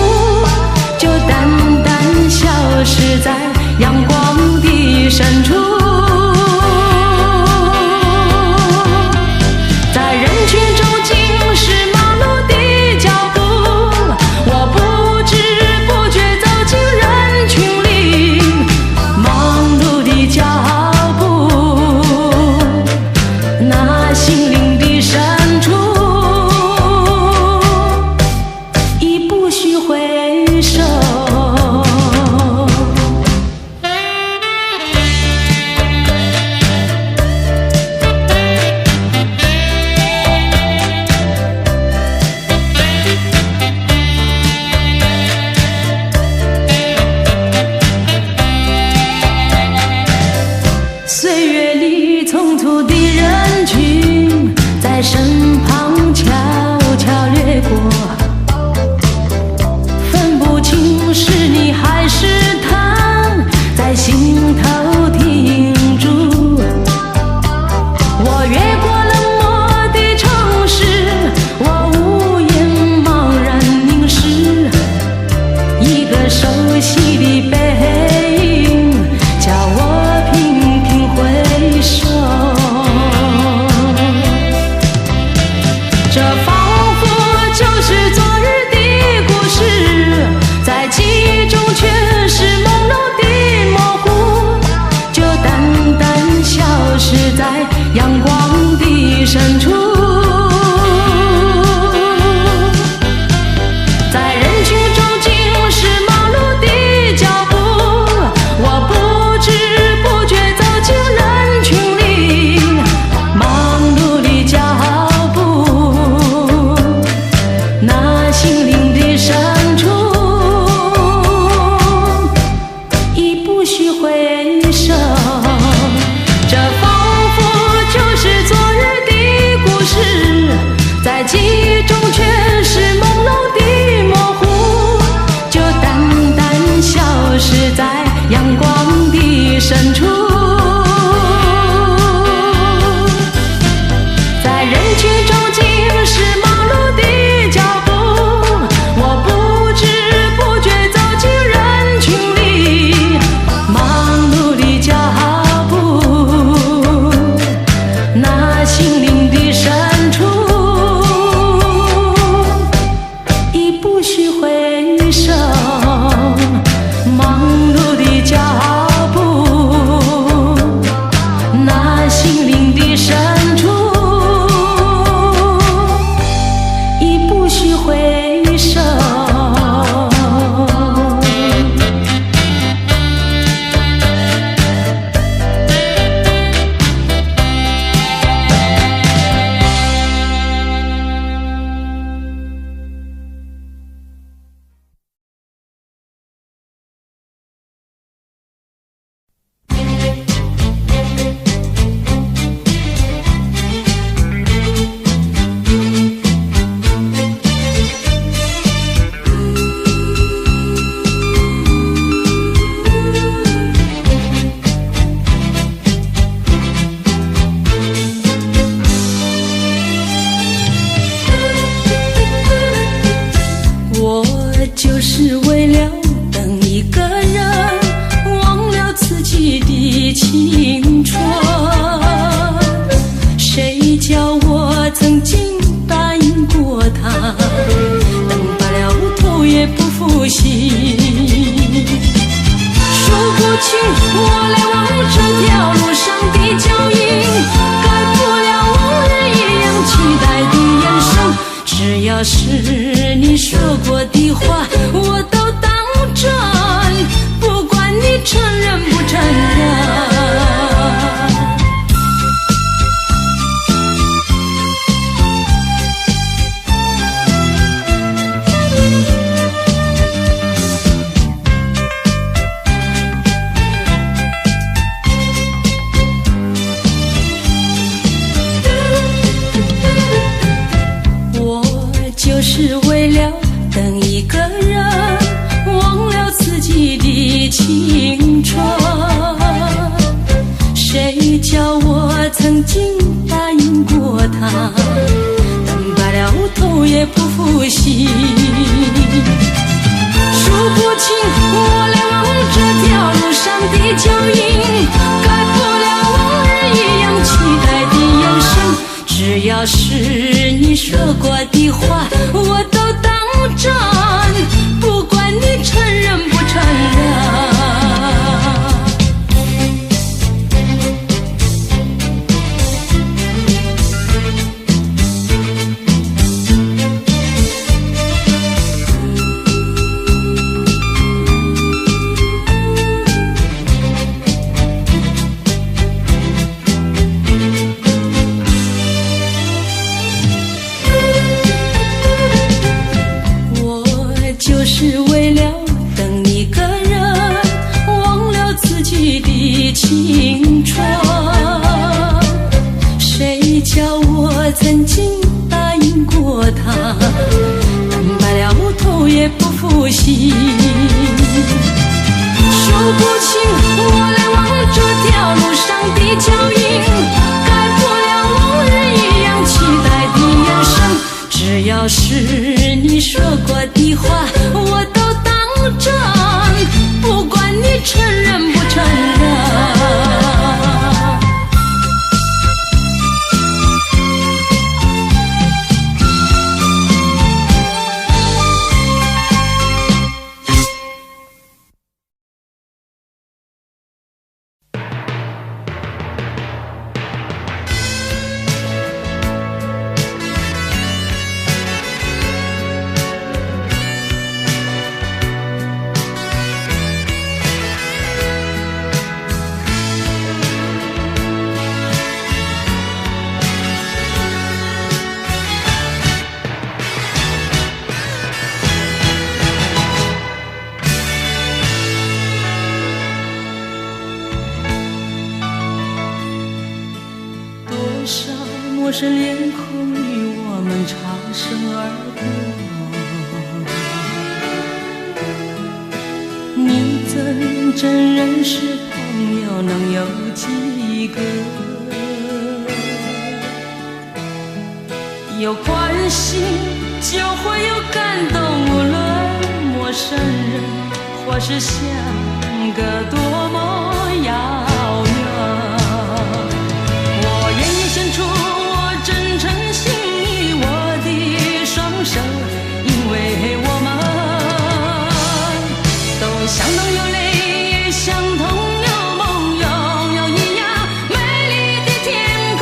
就是为了等一个人，忘了自己的青春。谁叫我曾经答应过他，等白了头也不负心。说不清我来往这条路上的脚印，改不了往日一样期待的眼神。只要是你说过的话，我都当真，不管你承认不承认。就是为了等一个人，忘了自己的青春。谁叫我曾经答应过他，等白了头也不负心。数不清我来往这条路上的脚印，改不了往日一样期待的眼神。只要是你说过的话，我都当真，不管你承认不承认。就是为了等一个人，忘了自己的青春。谁叫我曾经答应过他，等白了头也不负心。数不清我来往这条路上的脚印，改不了往日一样期待的眼神。只要是你说过的话，我都当真，不管你承认不承认。多少陌生脸孔与我们擦身而过，你真认识朋友能有几个？有关系就会有感动，无论陌生人或是相隔多么遥远。愿意献出我真诚心意，我的双手，因为我们都相当有泪，相同有梦，拥有一样美丽的天空。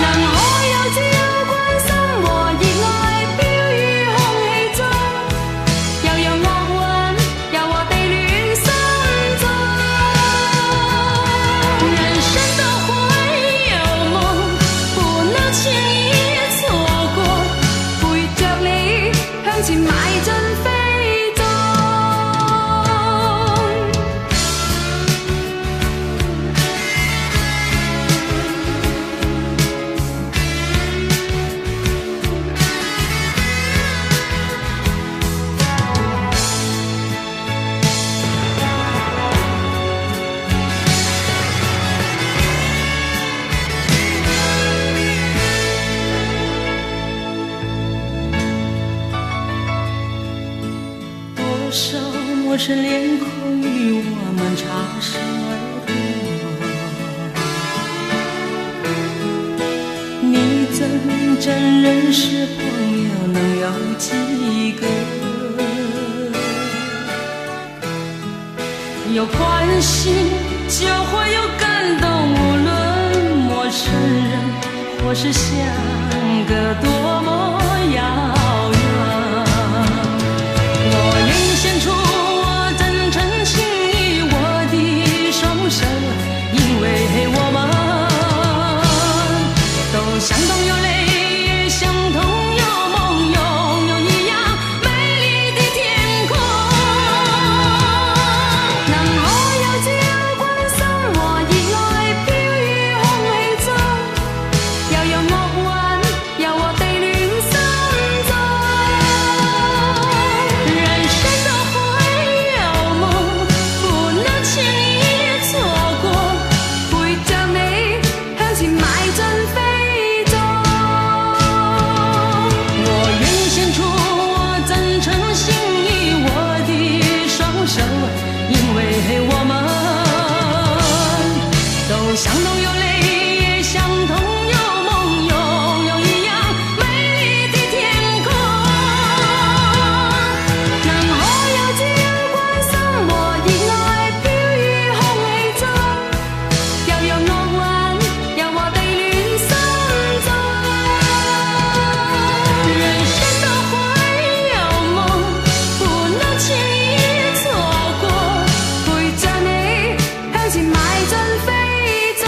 让我有自由關心和熱愛飄於空氣中，又讓樂韻柔和地戀心中。人生都會有夢，不能輕易錯過，陪着你向前邁進飛縱。手陌生脸孔与我们擦身而过，你真认识朋友能有几个？有关系就会有感动，无论陌生人或是相隔多么遥远，我愿献出我真诚心意，我的双手，因为我们都相同有泪，相同有梦，拥有一样美丽的天空。能我有自由觀心，和熱愛飄於空氣中，又有惡運，有我地戀心中。人生都會有夢，不能輕易錯過，陪着你向前邁進飛縱。我願獻出我真誠心意，我的雙手，因為我們都相同有淚，相同有夢，擁有一樣美麗的天空。能我有自由關心，和熱愛飄於空氣中，又有惡運，有我地戀心中。人生都會有夢，不能輕易錯過，陪着你向前邁進飛縱。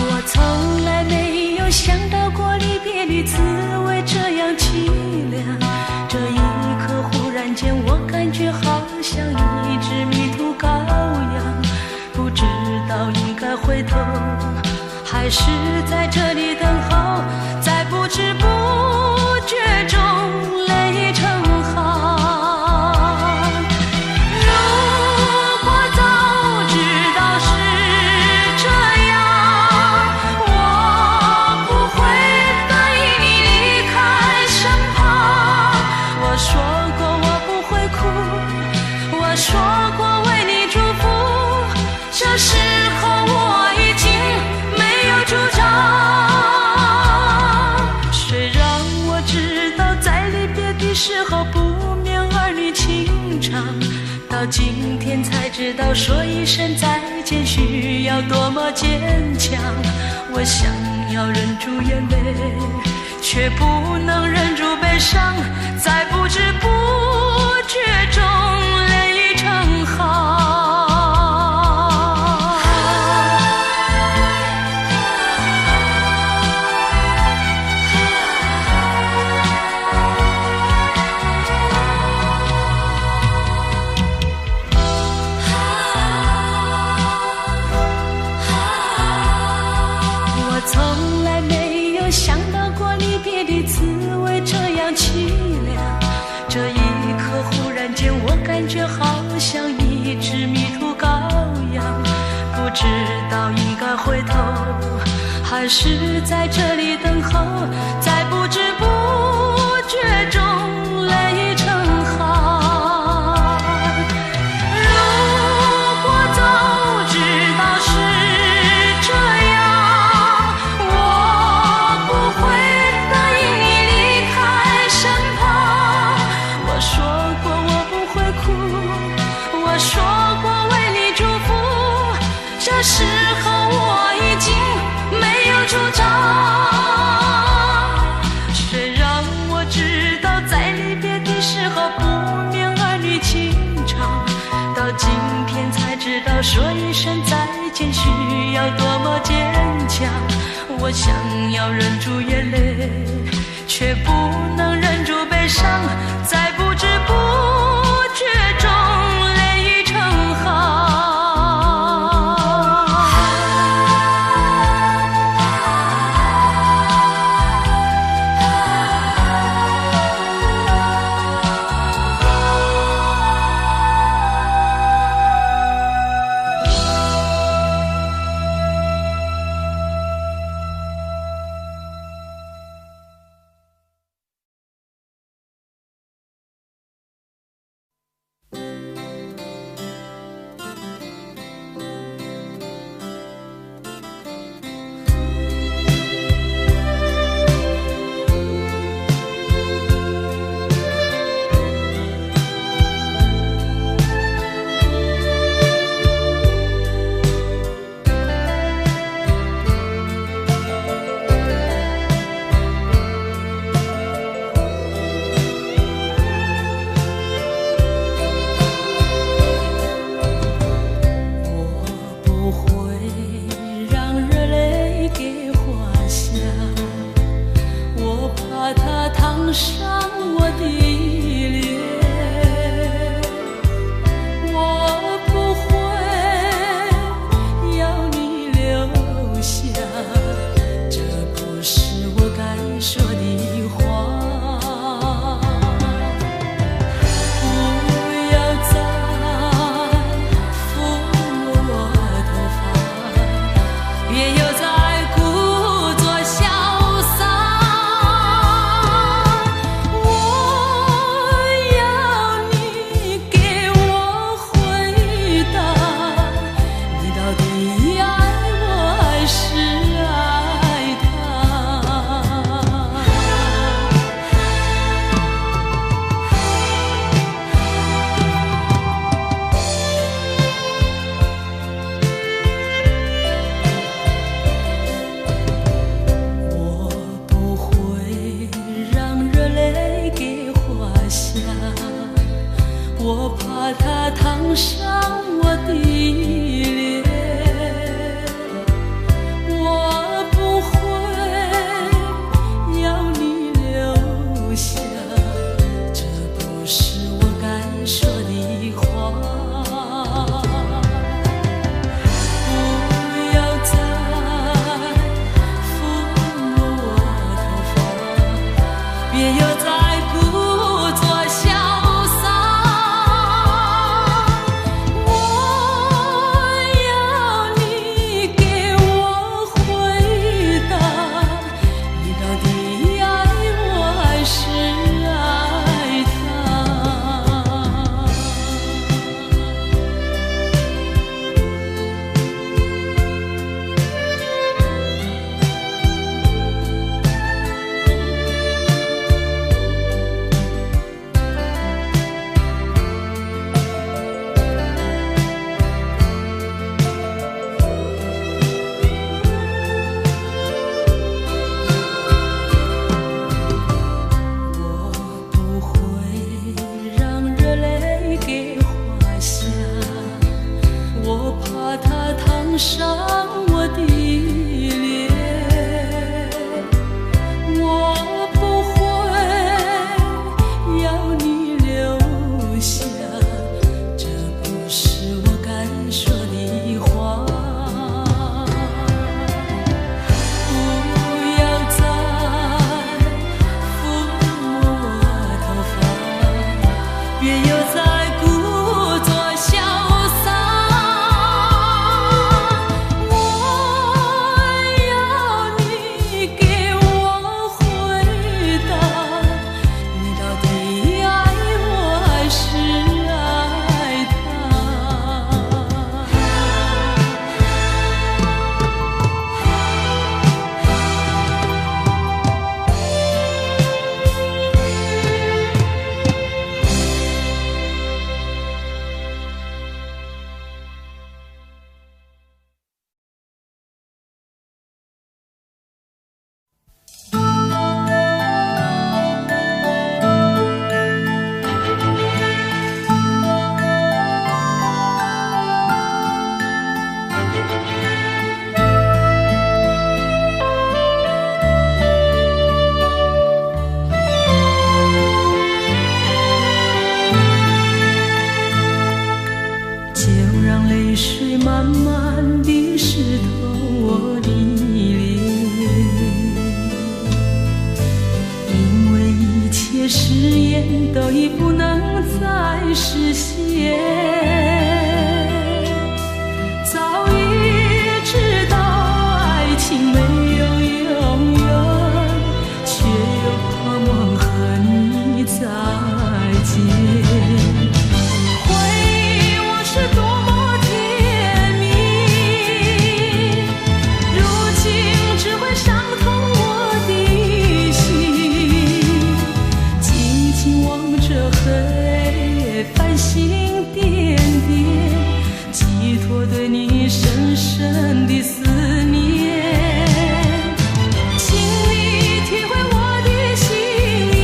我從來沒有想到過離別的滋味這樣淒涼，這一刻忽然間我感覺好像一隻迷途羔羊，不知道應該回頭還是在這裡等候，在不知不覺中淚成行。如果早知道是這樣，我不會答應你離開身旁。我說過我不會哭，我說過為你祝福，這時候我已經沒有主張。雖然我知道在離別的時候不免兒女情長，到今天才知道說一聲再見需要多麼堅強。我想要忍住眼淚，卻不能忍住悲傷，在不知不覺中淚成行。我從來沒有想到過離別的滋味這樣淒涼，這一刻忽然間我感覺好像一隻迷途羔羊，不知道應該回頭還是在這裡等候，在不知不覺中淚成行。如果早知道是這樣，我不會答應你離開身旁。我說過我不會哭，我說過為你祝福，這时候我已经没有主张，谁让我知道在离别的时候不免儿女情长，到今天才知道说一声再见需要多么坚强。我想要忍住眼泪，却不能忍住悲伤，在不知不觉中泪已成行。我让泪水慢慢地湿透我的脸，因为一切誓言都已不能再实现。早已知道爱情没有永远，却又盼望和你再见。繁星点点，寄托对你深深的思念。请你体会我的心意，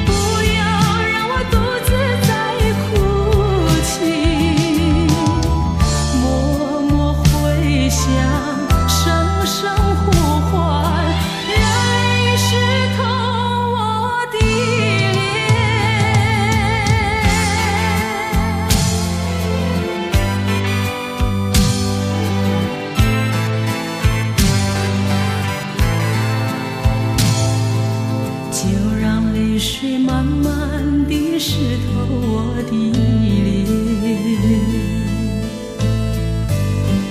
不要让我独自在哭泣。默默回响，声声呼唤，泪湿透我的泪水慢慢地湿透我的脸，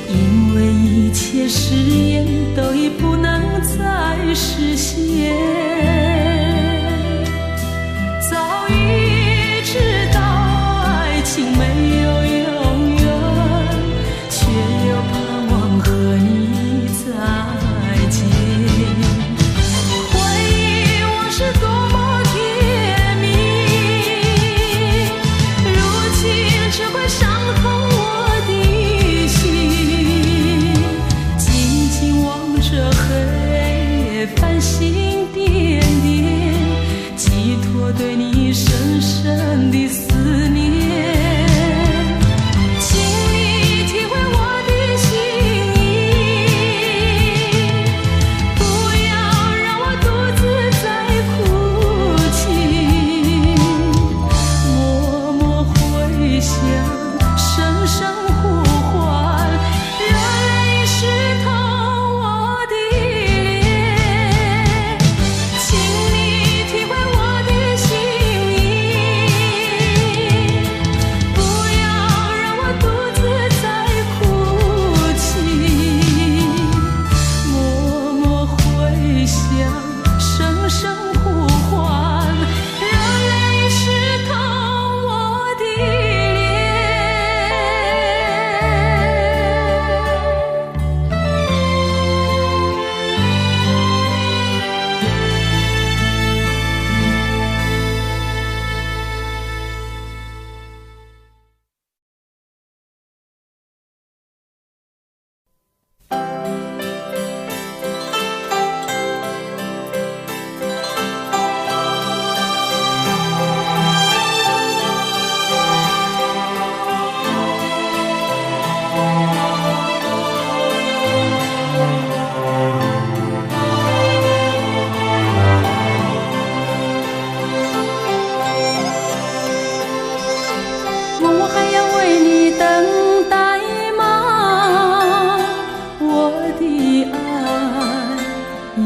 因为一切誓言都已不能再实现。早已知道爱情没有永远，却又盼望和你再见。回忆往事多么甜蜜，如今只会伤痛我的心。静静望着黑夜繁星点点，寄托对你深深的思念。请你体会我的心意，不要让我独自在哭泣。默默回响，声声呼唤，泪湿透我的脸。请你体会我的心意，不要让我独自在哭泣。默默回响，声声呼唤，让泪湿透我的脸。我还要为你等待吗？我的爱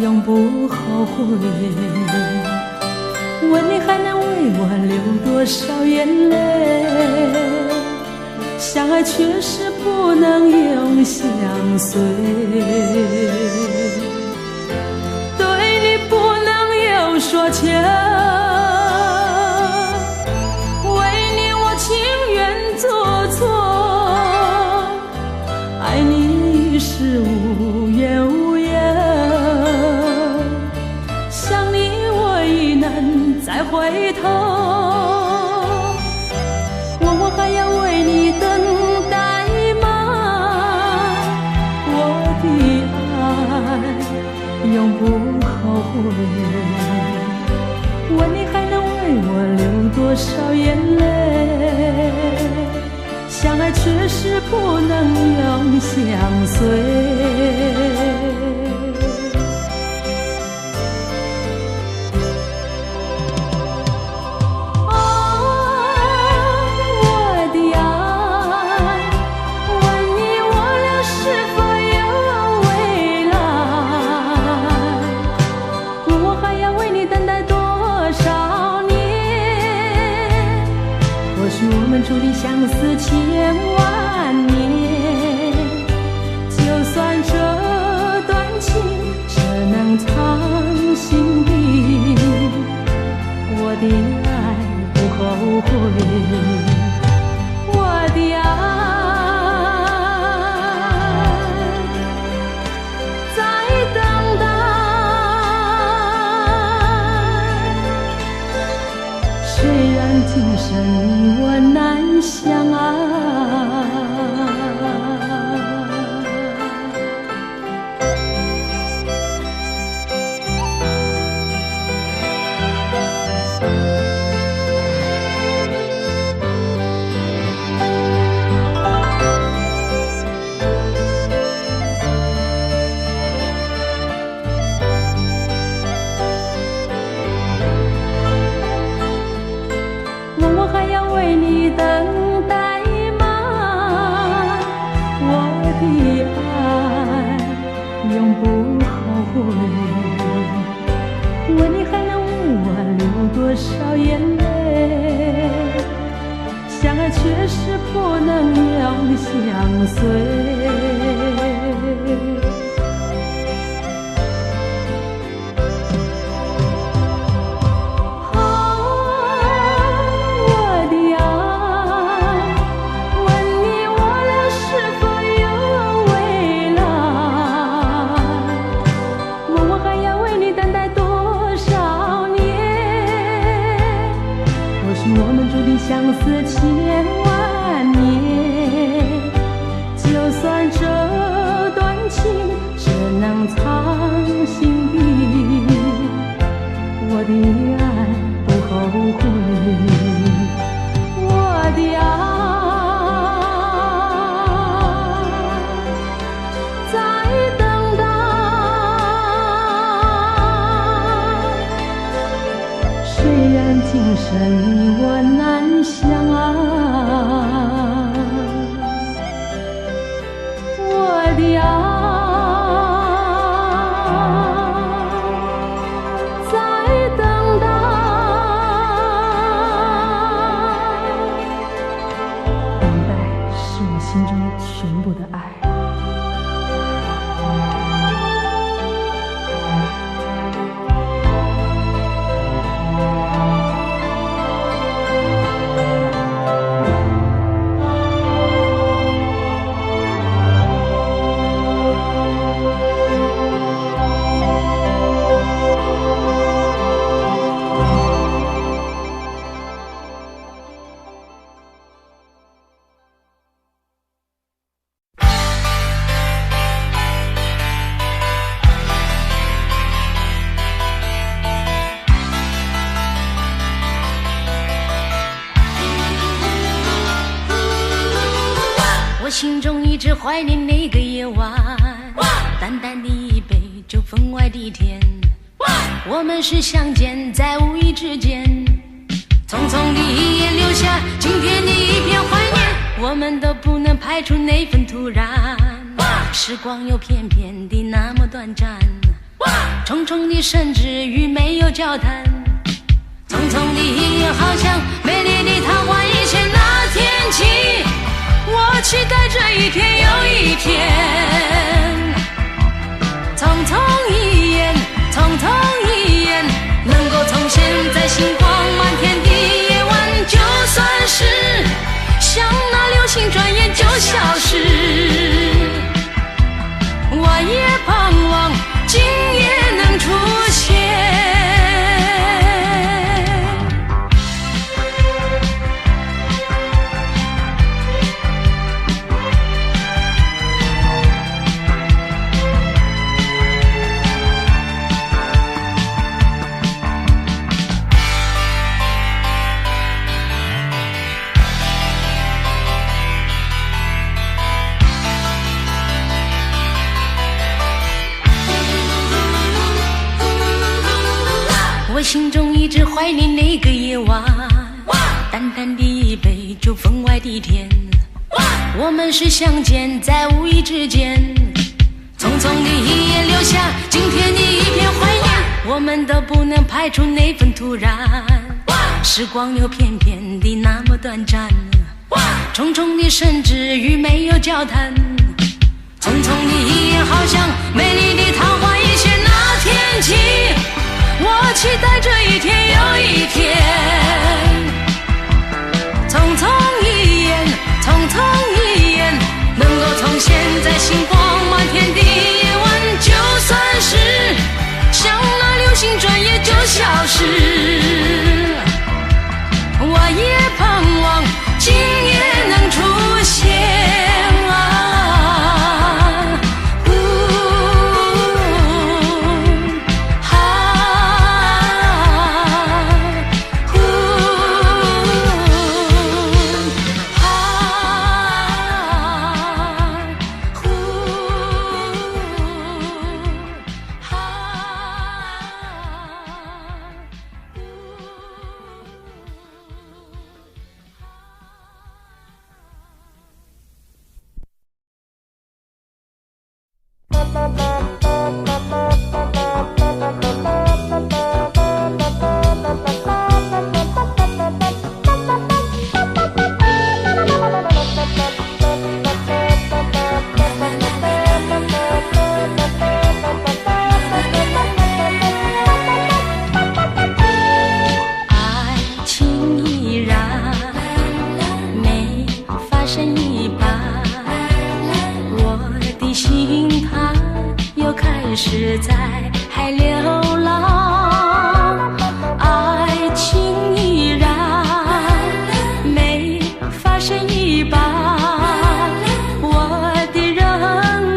永不后悔。问你还能为我流多少眼泪？相爱却是不能永相随，对你不能有所求。情愿做错，爱你是无怨无尤。想你我已难再回头，我还要为你等待吗？我的爱永不后悔。问你还能为我流多少眼泪？相爱却是不能永相随。我的千万年，就算这段情只能藏心底，我的爱不后悔，我的爱在等待。虽然今生你我难相爱，问我还要为你等待吗？我的爱永不后悔。问你还能为我流多少眼泪？相爱却是不能永相随。我们注定相思千万年，就算这段情只能藏心底，我的爱不后悔，我的爱在等待。虽然今生你我难相爱，我的爱在等待，等待是我心中全部的爱。
我心中一直怀念那个夜晚，淡淡的一杯酒，分外的甜。我们是相见在无意之间，匆匆的一眼留下今天的一片怀念。我们都不能排除那份突然，时光又偏偏的那么短暂，重重的甚至于没有交谈。匆匆的一眼，好像美丽的桃花一现那天起，我期待这一天又一天，匆匆一眼，匆匆一眼，能够重现在星光满天的夜晚，就算是像那流星转眼就消失，我也盼望今夜能出现。我心中一直怀念那个夜晚，淡淡的一杯酒，分外的甜。我们是相见在无意之间，匆匆的一眼留下今天的一片怀念。我们都不能排除那份突然，时光又偏偏的那么短暂，重重的圣旨与没有交谈，匆匆的一眼，好像美丽的桃花一现。那天起，我期待这一天又一天。匆匆一眼，匆匆一眼，能够从现在星光满天的夜晚，就算是像那流星转眼就消失。我也盼望今夜能出现。是在海流浪，爱情依然没发生一半，我的人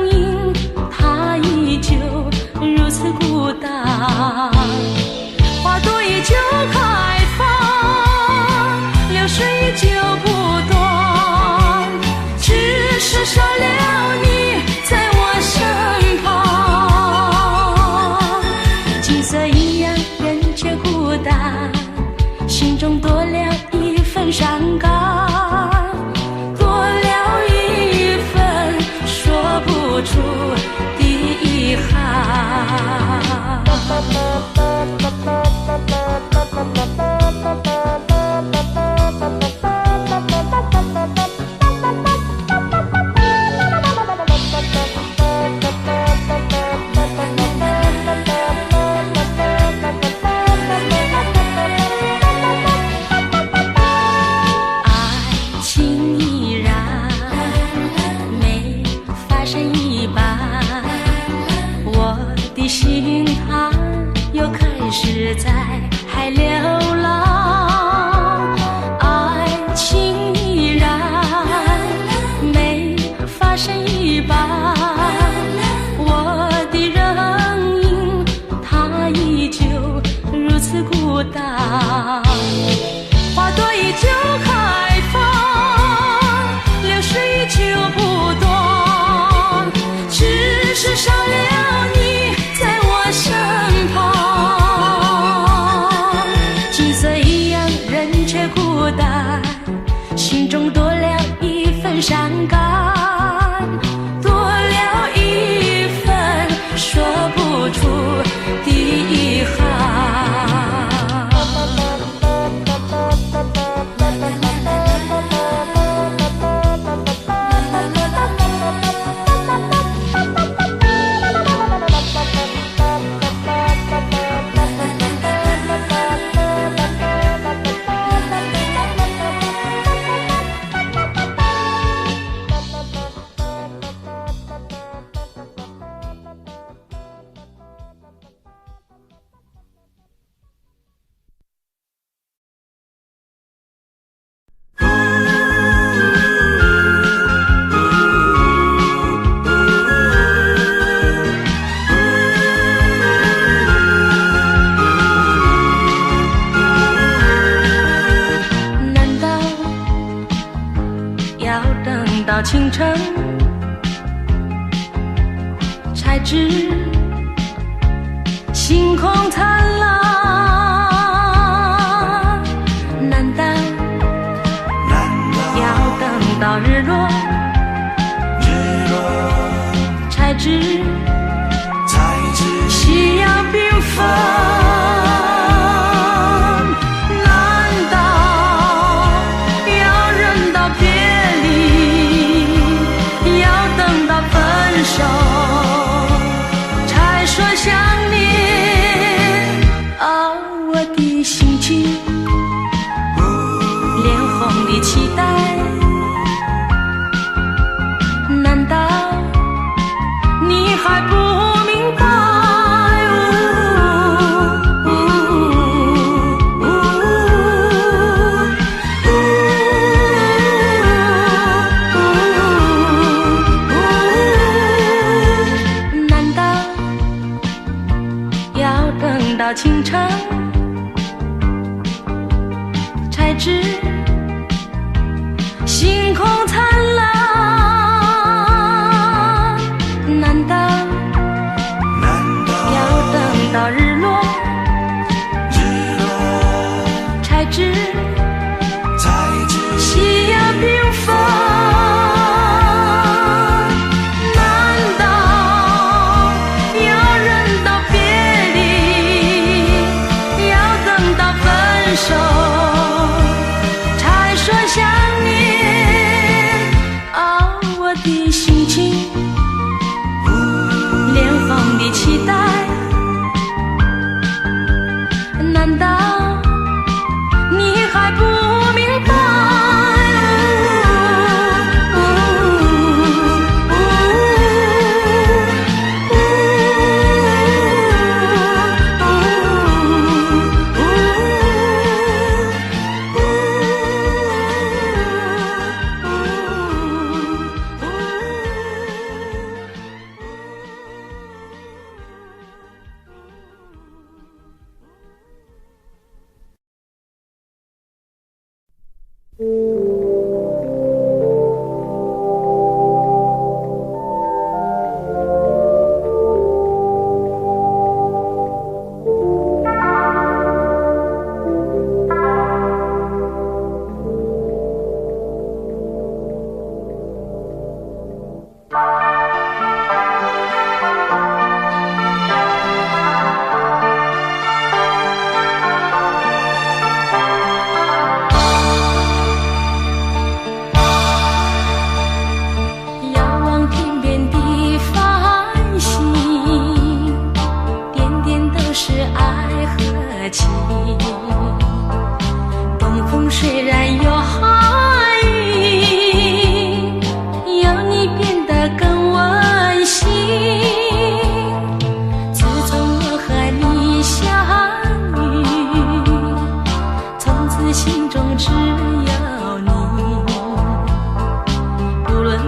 影它依旧如此孤单，花朵依旧开放，流水依旧不断，只是少了你在我身旁。心中多了一份伤感，多了一份说不出的遗憾。是在海流浪，爱情依然没发生一半，我的人影它依旧如此孤单，花朵依旧开放，流水依旧不断，只是少了你在我身旁。心中多了一份伤感，多了一份说不出的遗憾。清晨才知星空灿烂，难道要等到日落才知夕阳缤纷？难道要人到边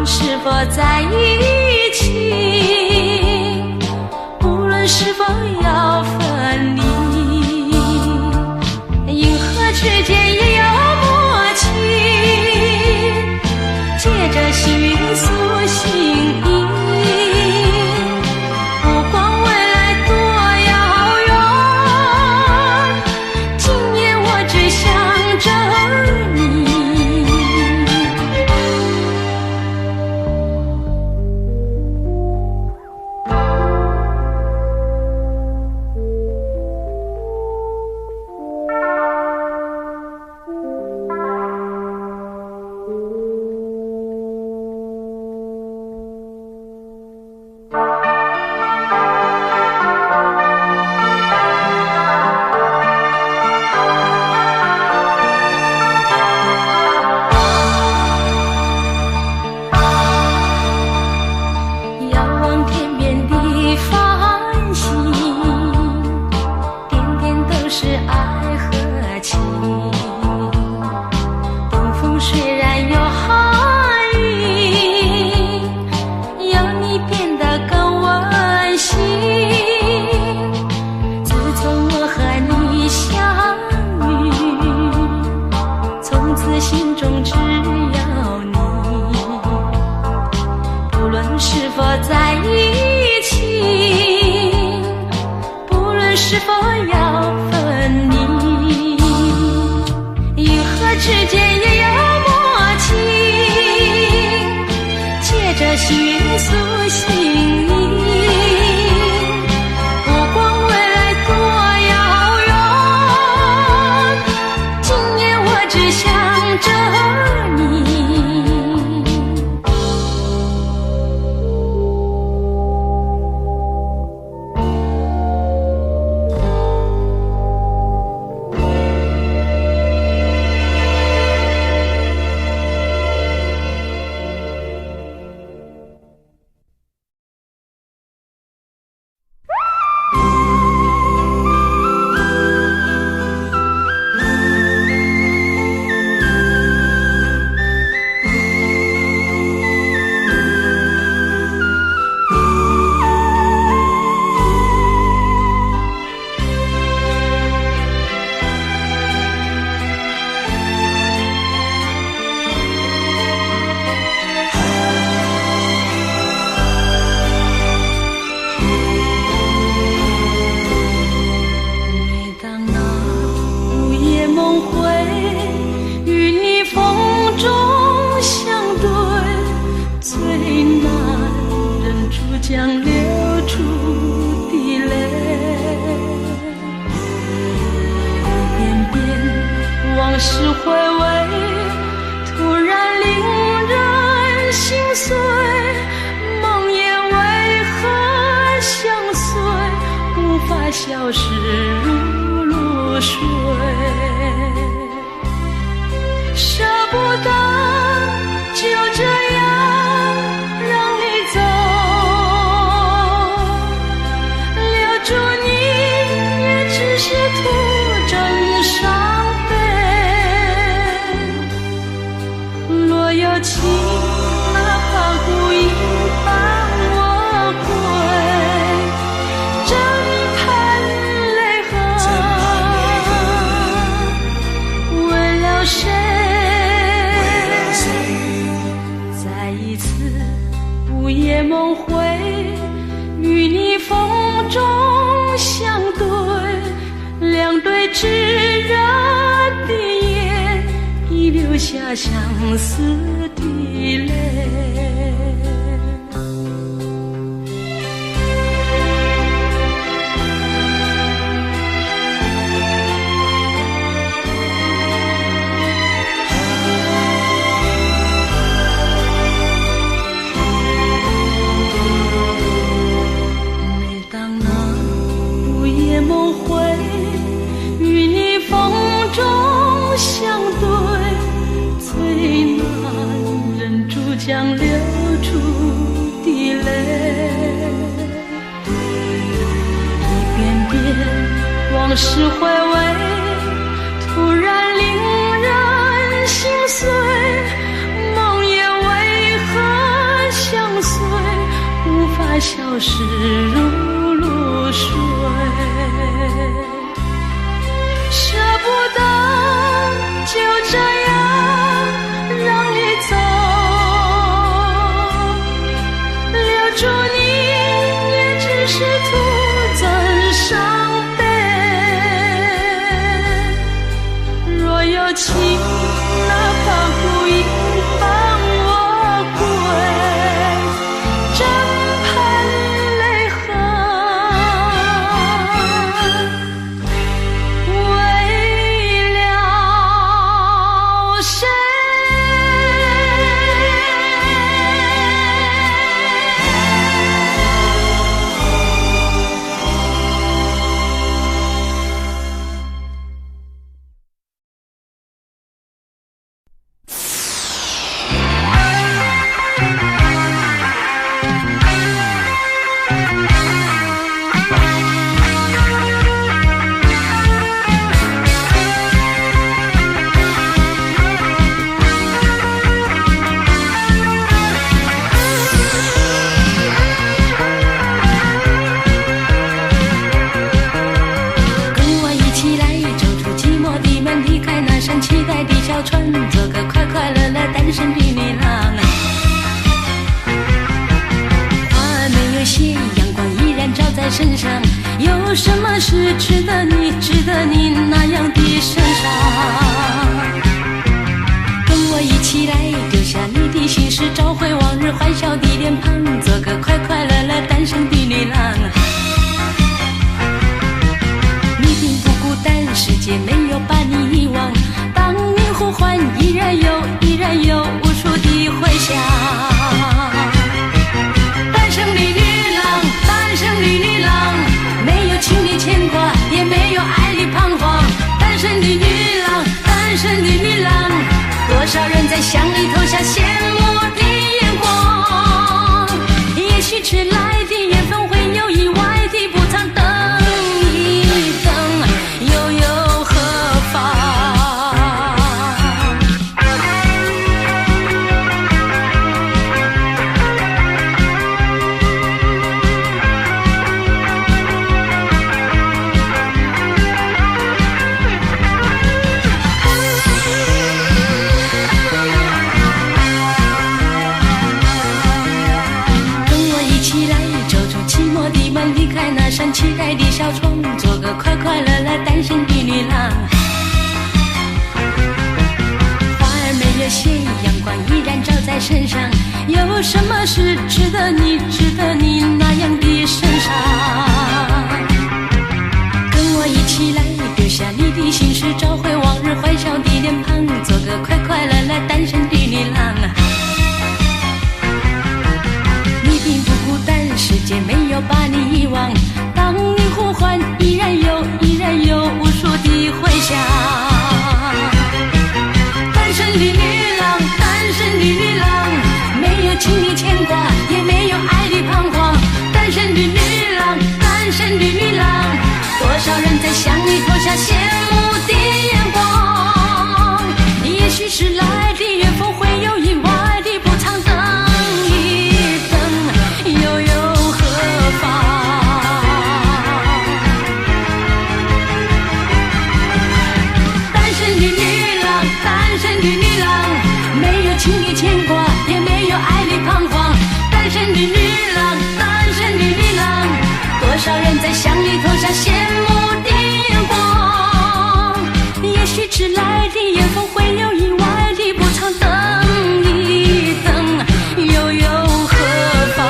是否在一起，不论是否要分离，银河之间也有默契，借着幸运苏醒意。
消失如露水，舍不得就这样让你走，留住你也只是徒增伤悲。若有情，哪怕孤影伴我归，真盼泪痕，为了谁？再一次午夜梦回，与你风中相对，两对炙热的眼，已流下相思的泪。将流出的泪，一遍遍往事回味，突然令人心碎。梦魇为何
消失如露水，舍不得就这样让你走，留住你也只是徒增伤悲。若有情，哪怕孤影伴我归，真盼泪痕为了谁？做个快快乐乐单身的女郎，花儿没有谢，阳光依然照在身上，有什么事值得你那样的身上？跟我一起来，丢下你的心事，找回往日欢笑的脸庞，做个快快乐乐单身的女郎。你并不孤单，世界没有把你遗忘，当你呼唤，依然有无数的回响。单身的女郎，单身的女郎，没有情的牵挂，也没有爱的彷徨。单身的女郎，单身的女郎，多少人在向你投下羡慕的眼光。也许迟来的缘分会有意外的补偿，等一等，又有何妨？离开那扇期待的小窗，做个快快乐乐单身的女郎。花儿没有谢，阳光依然照在身上，有什么事值得你那样的身上？跟我一起来，丢下你的心事，找回往日欢笑的脸庞，做个快快乐乐单身的女郎。你并不孤单，世界没有把你遗忘，当你呼唤，依然有无数的回响。单身的女郎，单身的女郎，没有情的牵挂，也没有爱的彷徨。单身的女郎，单身的女郎，多少人在向你投下羡慕的眼光。也许是来的缘分会有意外的补偿，等一等，又有何妨？单身的女郎，单身的女郎，没有情的牵挂，也没有爱的彷徨。单身的女郎，单身的女郎，多少人在向你投下羡慕的眼光。也许迟来的缘分会有意外的补偿，等一等，又有何妨？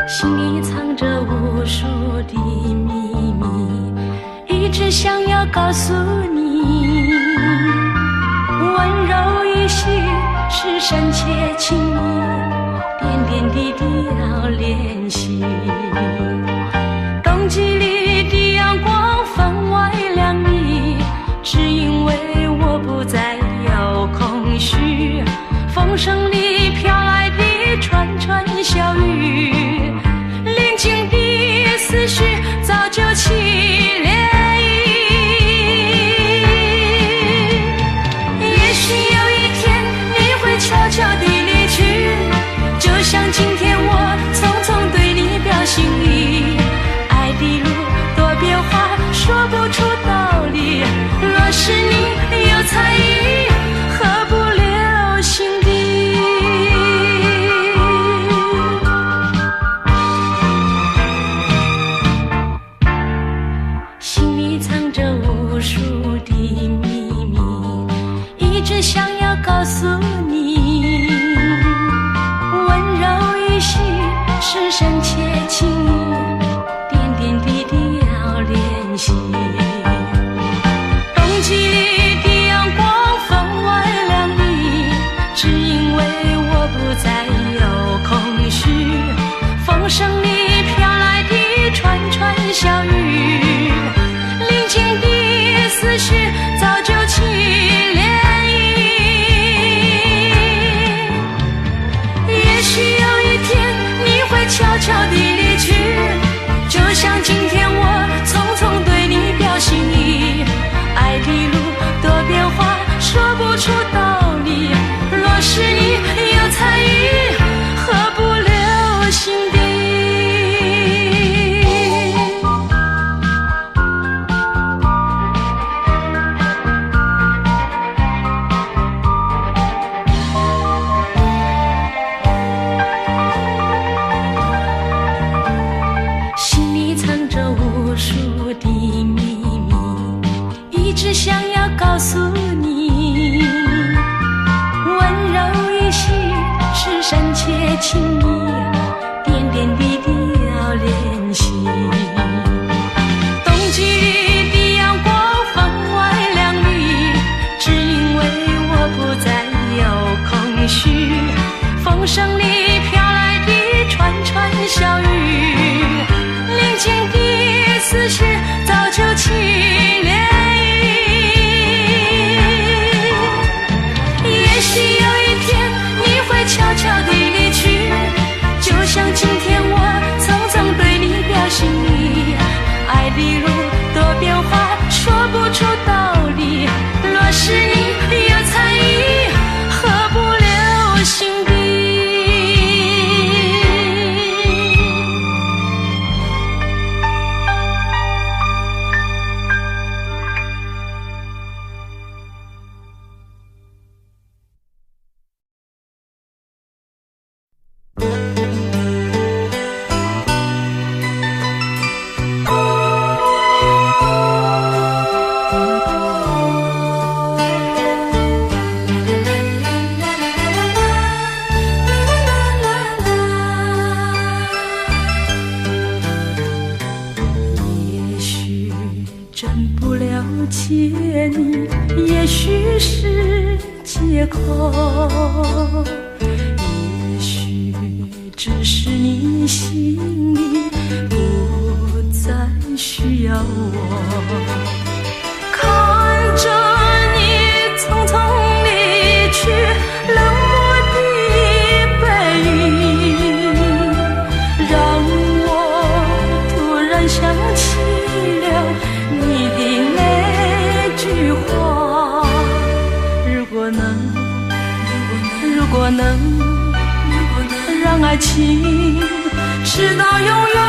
心里藏着无数的秘密，一直想要告诉你，温柔惜，是深切情谊，点点滴滴要练习。冬季里的阳光分外亮丽，只因为我不再有空虚。风声里飘来的串串小雨，临近的思绪早就起涟漪。也许有一天你会悄悄地离去，就像今天我匆匆对你表心意。爱的路多变化，说不出道理，若是你有才艺，何不留心底。心里藏着无数的秘密，一直想要告诉你。温柔一息是深切情谊，点点滴滴要练习。冬季里的阳光分外亮丽，只因为我不再有空虚。风声里飘来的串串小雨，临近的思绪早就起涟漪。也许有一天你会悄悄地离去，就像今天我匆匆对你表心意。爱的路多变化，说不出道理，若是你有才艺，何不留心底。心里藏着无数的秘密，一直想要告诉你。温柔一息是深切情谊，点点滴滴要练习。冬季里的阳光分外亮丽，只因为我不再有空虚。风声里飘来的串串小雨，临近的思绪早就起涟漪。也许有一天你会悄悄地离去，就像今天我匆匆对你表心意。爱的路多变化，说不出道理，若是你有才艺，何不留心底。也许真不了解你，也许是借口，也许只是你心里不再需要我。看着你匆匆离去，冷漠的背影，让我突然想起了你的那句话。如果能让爱情直到永远，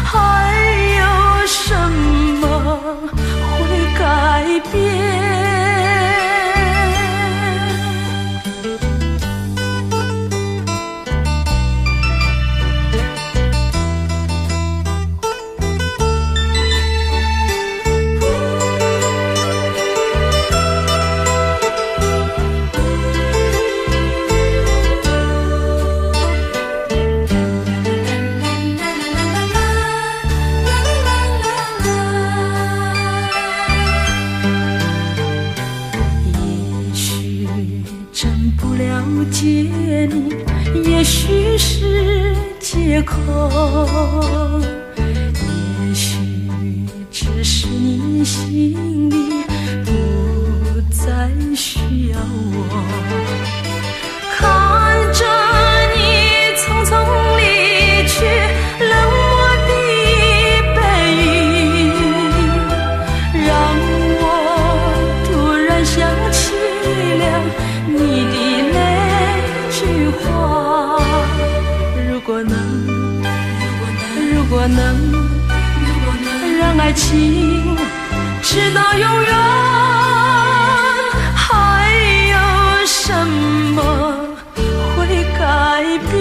还有什么会改变？
是借口，也许只是你心里不再需要我。看着你匆匆离去，冷漠的背影，让我突然想起了你的那句话。如果能让爱情直到永远，还有什么会改变？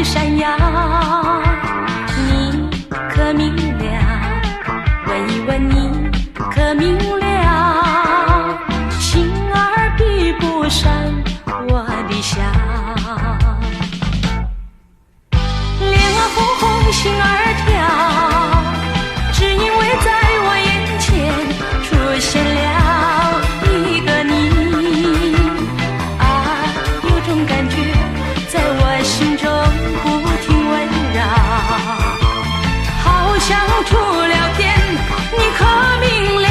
闪耀，你可明了？问一问你可明了？心儿闭不上我的笑，脸儿红红，心儿跳，只因为在我眼前出现了一个你啊，有种感觉在我心中好像触了电，你可明了？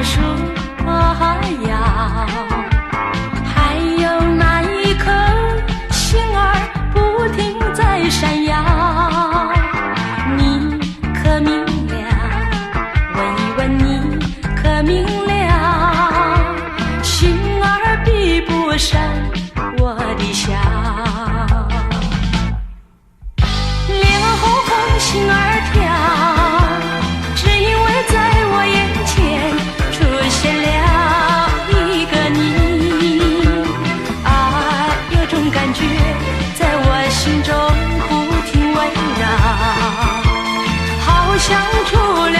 树啊摇，还有那一颗星儿不停在闪耀，你可明了？问一问你可明了？心儿闭不上我的笑，脸儿红红，心儿跳，只因为在我眼前出现了一个你啊，有种感觉在我心中不停围绕，好像触了